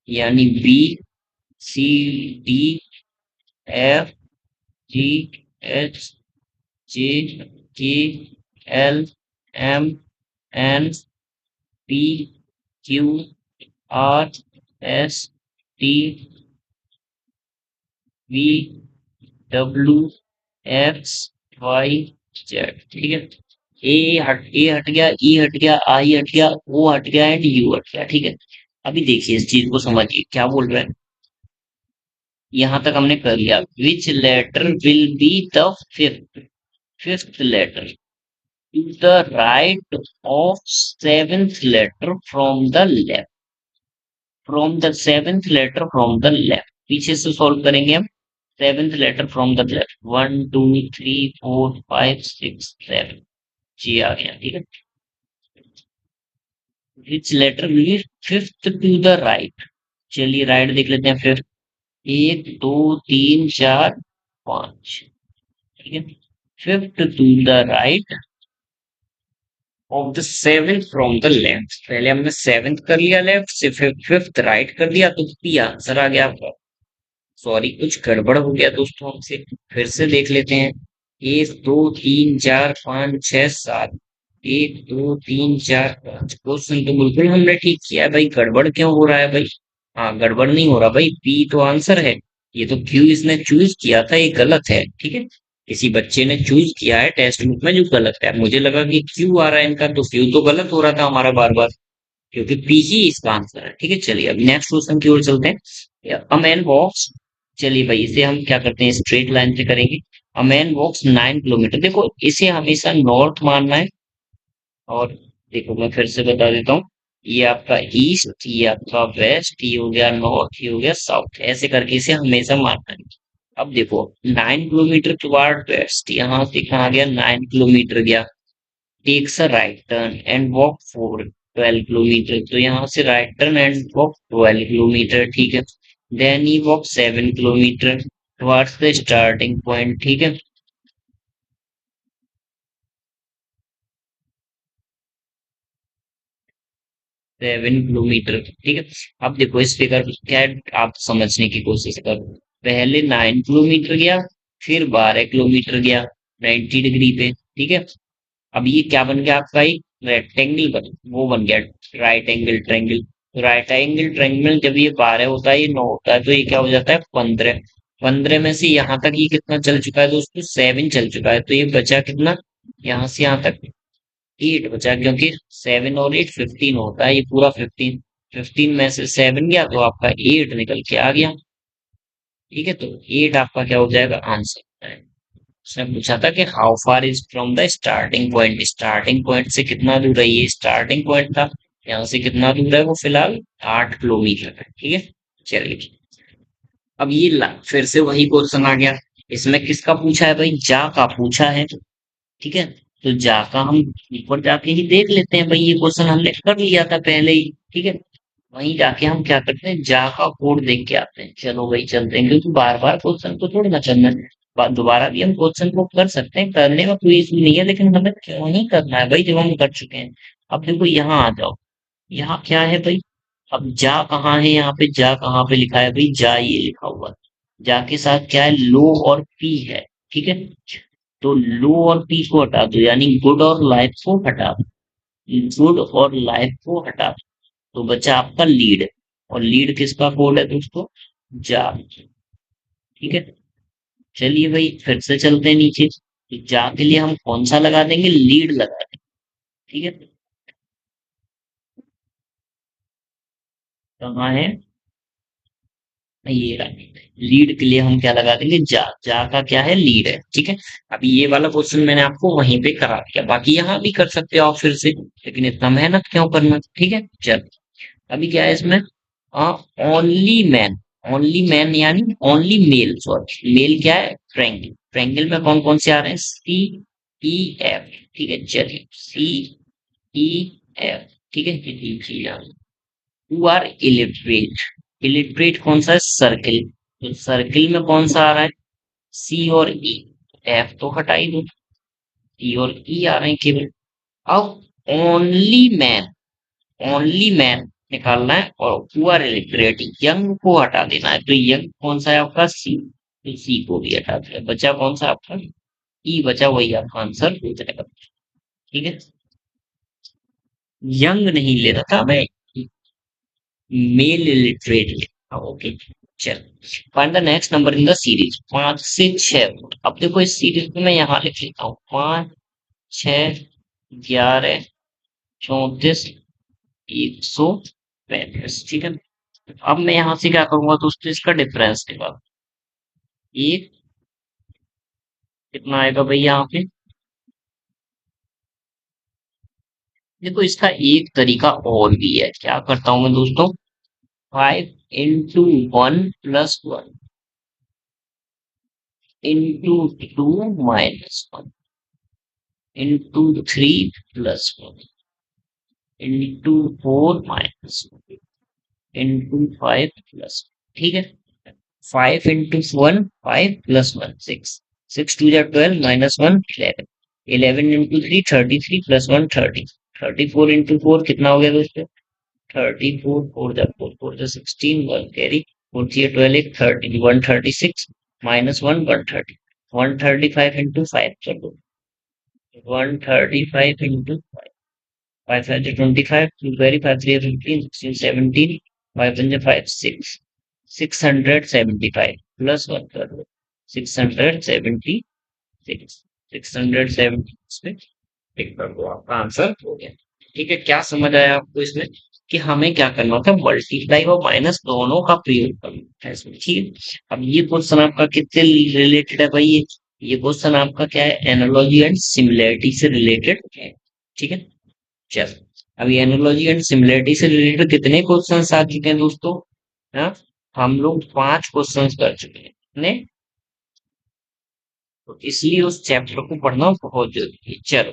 यानी B, C, D, F, G, H, J, K, L, M, N P Q R S T V W X Y Z. ठीक है, ए हट गया, ई हट गया, आई हट गया, ओ हट गया एंड यू हट गया। ठीक है, अभी देखिए इस चीज को समझिए क्या बोल रहे हैं। यहां तक हमने कर लिया। Which letter will be the fifth, fifth letter to the right of seventh letter from the left, from the seventh letter from the left. पीछे से सॉल्व करेंगे हम। Seventh letter from the left, 1 2 3 4 5 6 7 G आ गया। ठीक है, which letter will be fifth to the right. चलिए right देख लेते हैं। फिफ्थ 1 2 3 4 5। ठीक है, fifth to the right of the seventh from the left. पहले हमने सेवेंथ कर लिया लेफ्ट से, फिर फिफ्थ राइट कर दिया, तो पी आंसर आ गया आपका। सॉरी कुछ गड़बड़ हो गया दोस्तों हमसे, फिर से देख लेते हैं। 1 2 3 4 5 6 7, 1 2 3 4 5। क्वेश्चन तो बिल्कुल हमने ठीक किया है भाई, गड़बड़ क्यों हो रहा है भाई? हाँ गड़बड़ नहीं हो रहा भाई, पी तो आंसर है। ये तो क्यू इसने चूज किया था, ये गलत है। ठीक है, किसी बच्चे ने चूज किया है टेक्स्ट बुक में जो गलत है। मुझे लगा कि क्यू आ रहा है इनका, तो क्यू तो गलत हो रहा था हमारा बार बार, क्योंकि पी ही इसका आंसर है। ठीक है, चलिए अब नेक्स्ट क्वेश्चन की ओर चलते हैं। अ मैन वॉक्स, चलिए भाई इसे हम क्या करते हैं, स्ट्रेट लाइन से करेंगे। अ मैन वॉक्स 9 किलोमीटर, देखो इसे हमेशा नॉर्थ मानना है। और देखो मैं फिर से बता देता हूँ, ये आपका ईस्ट, ये आपका वेस्ट, ये हो गया नॉर्थ, ये हो गया साउथ, ऐसे करके इसे हमेशा मानना है। अब देखो 9 किलोमीटर टुवर्ड वेस्ट, यहाँ से कहाँ गया, 9 किलोमीटर गया। Takes a right turn and walk for 12 kilometre, तो यहाँ से right turn and walk 12 kilometre. ठीक है, then he walk 7 kilometre towards the starting point. ठीक है, 7 किलोमीटर। ठीक है, अब देखो इस फिगर को क्या है, आप समझने की कोशिश करो। पहले 9 किलोमीटर गया, फिर 12 किलोमीटर गया 90 डिग्री पे। ठीक है, अब ये क्या बन गया आपका, एक रेक्टेंगल बन, वो बन गया राइट एंगल ट्रायंगल। तो राइट एंगल ट्रायंगल जब ये 12 होता है, ये 9 होता है, तो ये क्या हो जाता है 15। 15 में से यहाँ तक ये कितना चल चुका है दोस्तों, 7 चल चुका है, तो ये बचा कितना, यहाँ से यहाँ तक 8 बचा, क्योंकि 7 और 8 15 होता है, ये पूरा 15। 15 में से 7 गया तो आपका 8 निकल के आ गया। ठीक है, तो 8 आपका क्या हो जाएगा आंसर। उसने पूछा था कि how far is from the starting point, starting point से कितना दूर है, ये स्टार्टिंग पॉइंट था, यहाँ से कितना दूर है वो, फिलहाल 8 किलोमीटर है। ठीक है, चलिए अब ये फिर से वही क्वेश्चन आ गया। इसमें किसका पूछा है भाई, जा का पूछा है। ठीक है, तो जा का हम ऊपर जाके ही देख लेते हैं भाई, ये क्वेश्चन हमने कर लिया था पहले ही। ठीक है, वहीं जाके हम क्या करते हैं, जा का कोड देख के आते हैं। चलो भाई चलते हैं, क्योंकि बार बार क्वेश्चन को थोड़ी ना करना है। दोबारा भी हम क्वेश्चन को कर सकते हैं, करने में कोई इशू नहीं है, लेकिन हमें क्यों नहीं करना है भाई जब हम कर चुके हैं। अब देखो यहाँ आ जाओ, यहाँ क्या है भाई, अब जा कहाँ है, यहाँ पे जा कहाँ पे लिखा है भाई, जा ये लिखा हुआ है। जा के साथ क्या है, लो और पी है। ठीक है, तो लो और पी को हटा दो, यानी गुड और लाइफ को हटा दो, गुड और लाइफ को हटा दो, तो बचा आपका लीड। और लीड किसका कोड है दोस्तों, जा। ठीक है, चलिए भाई फिर से चलते हैं नीचे। तो जा के लिए हम कौन सा लगा देंगे, लीड लगा देंगे। ठीक है, कहाँ है, ये रहा। लीड के लिए हम क्या लगा देंगे, जा। जा का क्या है, लीड है। ठीक है, अभी ये वाला क्वेश्चन मैंने आपको वहीं पे करा दिया, बाकी यहाँ भी कर सकते हो आप फिर से, लेकिन इतना मेहनत क्यों करना। ठीक है, चल अभी क्या है इसमें, ओनली मैन, ओनली मैन यानी ओनली मेल, सॉरी मेल क्या है, ट्रायंगल। ट्रायंगल में कौन कौन से आ रहे हैं, सी ई एफ। ठीक है, चलिए सी ई एफ। ठीक है, ये लीजिए आप। हु आर इलिटरेट, इलिटरेट कौन सा है, सर्किल। तो सर्किल में कौन सा आ रहा है, सी और ई। एफ तो हटा ही दो, सी और ई आ रहे हैं केवल। अब ओनली मैन निकालना है, और पुअर इलिटरेट यंग को हटा देना है। तो यंग कौन सा है आपका, सी, तो सी को भी हटा दिया, बचा कौन सा आपका, ई बचा, वही आपका आंसर हो जाएगा। ठीक है, यंग नहीं ले रहा था मैं, मेल इलिटरेट लिखा, ओके। चल, find the next number in the series, 5 से 6। अब देखो इस सीरीज में मैं यहाँ लिख लेता हूँ 5, 6, 11, 34, 135, ठीक है। अब मैं यहाँ से क्या करूंगा दोस्तों, इसका डिफरेंस निकाल। एक कितना आएगा भाई यहाँ पे, देखो इसका एक तरीका और भी है, क्या करता हूँ मैं दोस्तों, 5 into 1 + 1 into 2 - 1 into 3 + 1 into 4 - 1 into 5 + 1, ठीक है। 5 into 1 5 + 1 6, 6 2 12 -1 11, 11 into 3 33 + 1 30, 34 into 4 कितना हो गया दोस्तों, 34, 4 4 4 16, 1 कैरी, 4 3 12 1 30, 136 -1 130, 135 into 5 चलो, 135 into 5 5 is 25, 2 carry, 5 3 is 15, 16 17, 5 1 is 5 6, 675 plus 1 कर लो, 676, 676 टिक कर दो, आपका आंसर हो गया। ठीक है, क्या समझ आया आपको इसमें, कि हमें क्या करना था, मल्टीप्लाई और माइनस दोनों का प्रयोग करना है इसमें, ठीक है। अब ये क्वेश्चन आपका किससे रिलेटेड है भाई, ये क्वेश्चन आपका क्या है, एनालॉजी एंड सिमिलैरिटी से रिलेटेड है, ठीक है। चल, अभी एनालॉजी एंड सिमिलरिटी से रिलेटेड कितने क्वेश्चंस आ चुके हैं दोस्तों, हाँ, हम लोग 5 क्वेश्चंस कर चुके हैं ने, तो इसलिए उस चैप्टर को पढ़ना बहुत जरूरी है। चलो,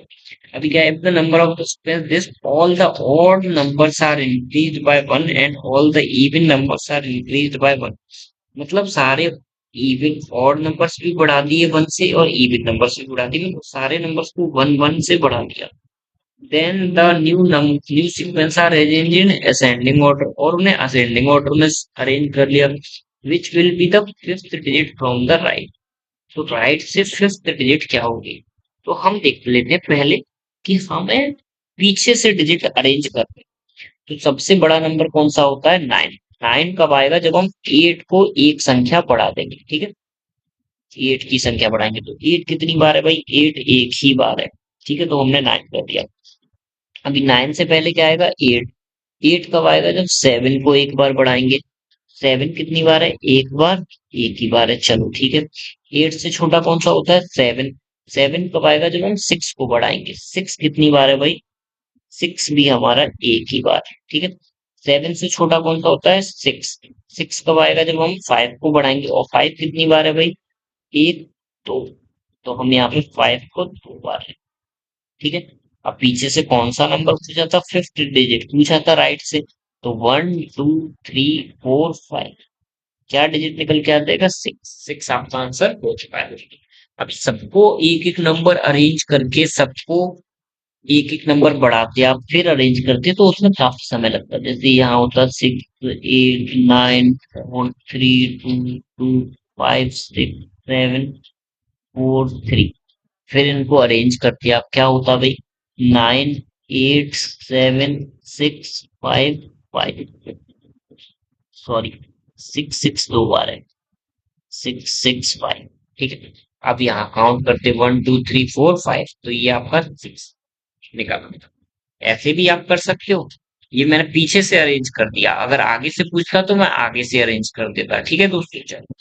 अभी क्या है, the number of the square this all the odd numbers are increased by 1 and all the even numbers are increased by 1, मतलब सारे इवन ऑड नंबर्स भी बढ़ा दिए 1 से और इवन नंबर्स भी बढ़ा दिए, मतलब सारे नंबर्स को 1 1 से बढ़ा दिया। Then the new sequence are arranged in ascending order, और उन्हें ascending order में अरेंज कर लिया, which will be the fifth digit from the right, तो राइट से फिफ्थ डिजिट क्या होगी, तो हम देख लेते हैं पहले कि हमें पीछे से डिजिट अरेंज करते हैं। तो सबसे बड़ा नंबर कौन सा होता है, 9। 9 कब आएगा, जब हम 8 को एक संख्या बढ़ा देंगे, ठीक है, 8 की संख्या बढ़ाएंगे, तो 8 कितनी बार है भाई, 8 एक ही बार है, ठीक है, तो हमने 9 कर दिया। अभी 9 से पहले क्या आएगा, 8। 8 कब आएगा, जब 7 को एक बार बढ़ाएंगे, 7 कितनी बार है, एक बार, एक ही बार है, चलो ठीक है। 8 से छोटा कौन सा होता है, 7। 7 कब आएगा, जब हम 6 को बढ़ाएंगे, 6 कितनी बार है भाई, 6 भी हमारा एक ही बार है, ठीक है। 7 से छोटा कौन सा होता है, 6। 6 कब आएगा, जब हम 5 को बढ़ाएंगे, और 5 कितनी बार है भाई, एक, तो हम यहाँ पे 5 को 2 बार है, ठीक है। अब पीछे से कौन सा नंबर पूछा था, फिफ्थ डिजिट पूछा था राइट से, तो 1 2 3 4 5, क्या डिजिट निकल के आ जाएगा, 6। 6 आपका आंसर हो चुका है। अब सबको एक एक नंबर अरेंज करके, सबको एक एक नंबर बढ़ाते आप फिर अरेंज करते, तो उसमें काफी समय लगता है, जैसे यहाँ होता 6 8 9 4 3 2 5 6 7 4 3, फिर इनको अरेंज करके आप क्या होता भाई, 9 8 7 6 5 5, सॉरी 6 6 2 बार है, 6 6 5, ठीक है। अब यहाँ काउंट करते 1 2 3 4 5, तो ये आपका 6 निकाला। ऐसे भी आप कर सकते हो, ये मैंने पीछे से अरेंज कर दिया, अगर आगे से पूछता तो मैं आगे से अरेंज कर देता, ठीक है दोस्तों। चलो,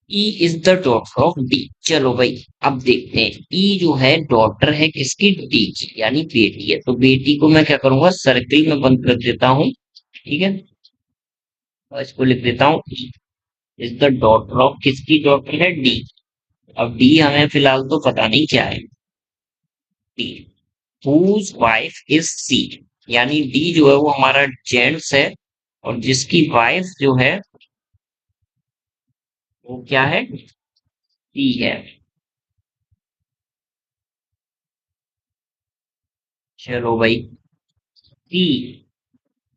E is the daughter of D, चलो भाई अब देखते हैं, ई जो है डॉटर है किसकी, डी की, यानी बेटी है, तो बेटी को मैं क्या करूंगा, सर्किल में बंद कर देता हूँ, ठीक है, और इसको लिख देता हूँ E is the daughter of, किसकी डॉटर है, डी। अब डी हमें फिलहाल तो पता नहीं क्या है, डी whose wife is सी, यानी डी जो है वो हमारा जेंट्स है, और जिसकी वाइफ जो है वो क्या है, सी है। चलो भाई, C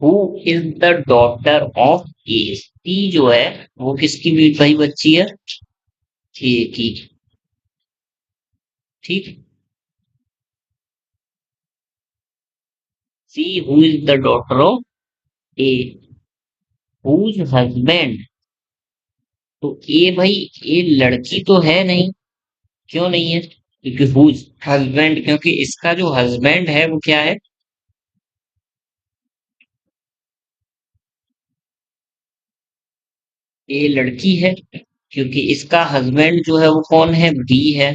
who is the daughter of A, C जो है वो किसकी भी भाई बच्ची है, ए की, ठीक। C who is the daughter of A, whose husband. तो ए भाई, ये लड़की तो है नहीं, क्यों नहीं है? क्योंकि हुज हस्बैंड, क्योंकि इसका जो हस्बैंड है वो क्या है? ए लड़की है, क्योंकि इसका हस्बैंड जो है वो कौन है? बी है।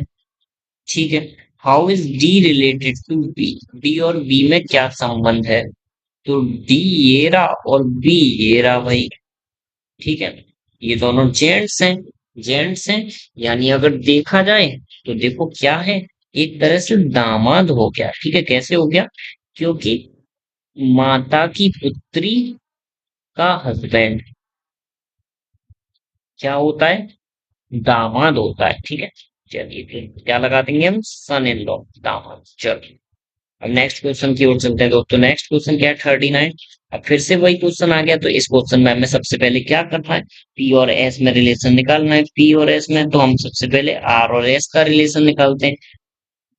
ठीक है। How is D related to B? D और बी में क्या संबंध है? तो डी ये रहा और बी ये रहा भाई। ठीक है। ये दोनों जेंट्स हैं, जेंट्स हैं, यानी अगर देखा जाए तो देखो क्या है, एक तरह से दामाद हो गया। ठीक है, कैसे हो गया? क्योंकि माता की पुत्री का हस्बैंड क्या होता है? दामाद होता है। ठीक है। चलिए फिर क्या लगा देंगे हम? सन इन लॉ, दामाद। चलो अब नेक्स्ट क्वेश्चन की ओर चलते हैं दोस्तों। नेक्स्ट क्वेश्चन क्या है? 39। अब फिर से वही क्वेश्चन आ गया, तो इस क्वेश्चन में हमें सबसे पहले क्या करना है? पी और एस में रिलेशन निकालना है। पी और एस में तो हम सबसे पहले आर और एस का रिलेशन निकालते हैं।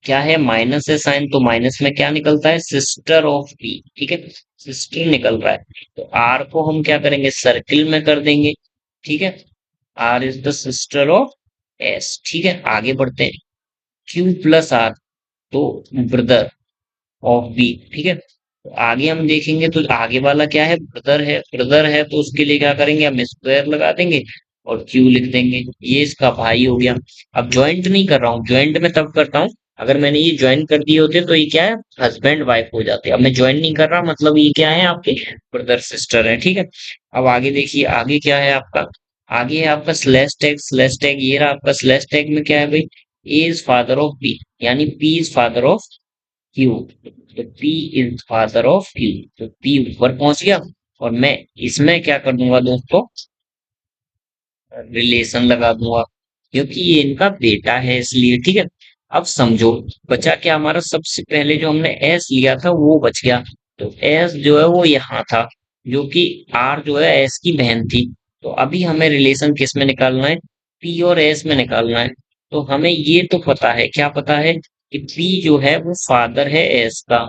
क्या है? माइनस है साइन, तो माइनस में क्या निकलता है? Sister of P. ठीक है, सिस्टर निकल रहा है। तो आर को हम क्या करेंगे? सर्किल में कर देंगे। ठीक है, R is the sister of S. ठीक है, आगे बढ़ते हैं। क्यू प्लस आर, तो ब्रदर ऑफ बी। ठीक है, तो आगे हम देखेंगे तो आगे वाला क्या है? ब्रदर है। ब्रदर है तो उसके लिए क्या करेंगे? हम स्क्वायर लगा देंगे और क्यू लिख देंगे। ये इसका भाई हो गया। अब ज्वाइंट नहीं कर रहा हूँ, ज्वाइंट में तब करता हूँ अगर मैंने ये ज्वाइन कर दिए होते, तो ये क्या है? हस्बैंड वाइफ हो जाते। अब मैं ज्वाइन नहीं कर रहा, मतलब ये क्या है? आपके ब्रदर सिस्टर है। ठीक है। अब आगे देखिए, आगे क्या है आपका? आगे है आपका स्लैश टैग। स्लैश टैग ये रहा आपका। स्लैश टैग में क्या है भाई? A is father of B, यानी P is father of Q. तो P is father of Q, तो पी ऊपर पहुंच गया। और मैं इसमें क्या कर दूंगा दोस्तों? रिलेशन लगा दूंगा, क्योंकि ये इनका बेटा है इसलिए। ठीक है। अब समझो, बचा क्या हमारा? सबसे पहले जो हमने एस लिया था वो बच गया। तो एस जो है वो यहाँ था, जो कि आर जो है एस की बहन थी। तो अभी हमें रिलेशन किस में निकालना है? पी और एस में निकालना है। तो हमें ये तो पता है, क्या पता है? कि पी जो है वो फादर है एस का।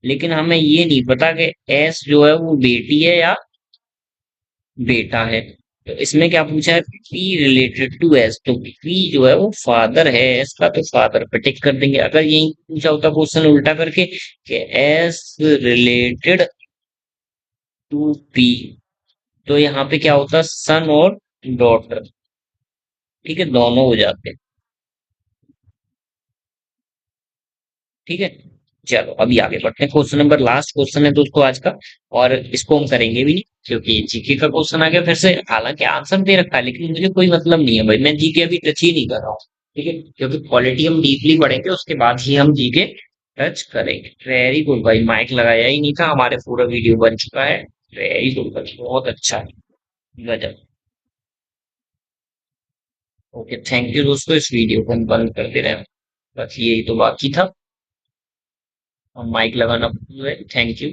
लेकिन हमें ये नहीं पता कि एस जो है वो बेटी है या बेटा है। तो इसमें क्या पूछा है? पी रिलेटेड टू एस, तो पी जो है वो फादर है एस का, तो फादर पे टिक कर देंगे। अगर यही पूछा होता क्वेश्चन उल्टा करके कि एस रिलेटेड टू पी, तो यहाँ पे क्या होता? सन और डॉटर। ठीक है, दोनों हो जाते। ठीक है। चलो अभी आगे बढ़ते हैं। क्वेश्चन नंबर, लास्ट क्वेश्चन है दोस्तों आज का, और इसको हम करेंगे भी नहीं, क्योंकि जीके का क्वेश्चन आ गया फिर से। हालांकि आंसर दे रखा है, लेकिन मुझे कोई मतलब नहीं है भाई, मैं जीके अभी टच ही नहीं कर रहा हूँ। ठीक है, क्योंकि क्वालिटी हम डीपली पढ़ेंगे, उसके बाद ही हम जीके टच करेंगे। वेरी गुड भाई, माइक लगाया ही नहीं था, हमारे पूरा वीडियो बन चुका है। वेरी गुड भाई, बहुत अच्छा है। गजब। ओके, थैंक यू दोस्तों, इस वीडियो को हम बंद कर दे रहे हैं। बस यही तो बाकी था, हम माइक लगाना भूल गए। Thank you.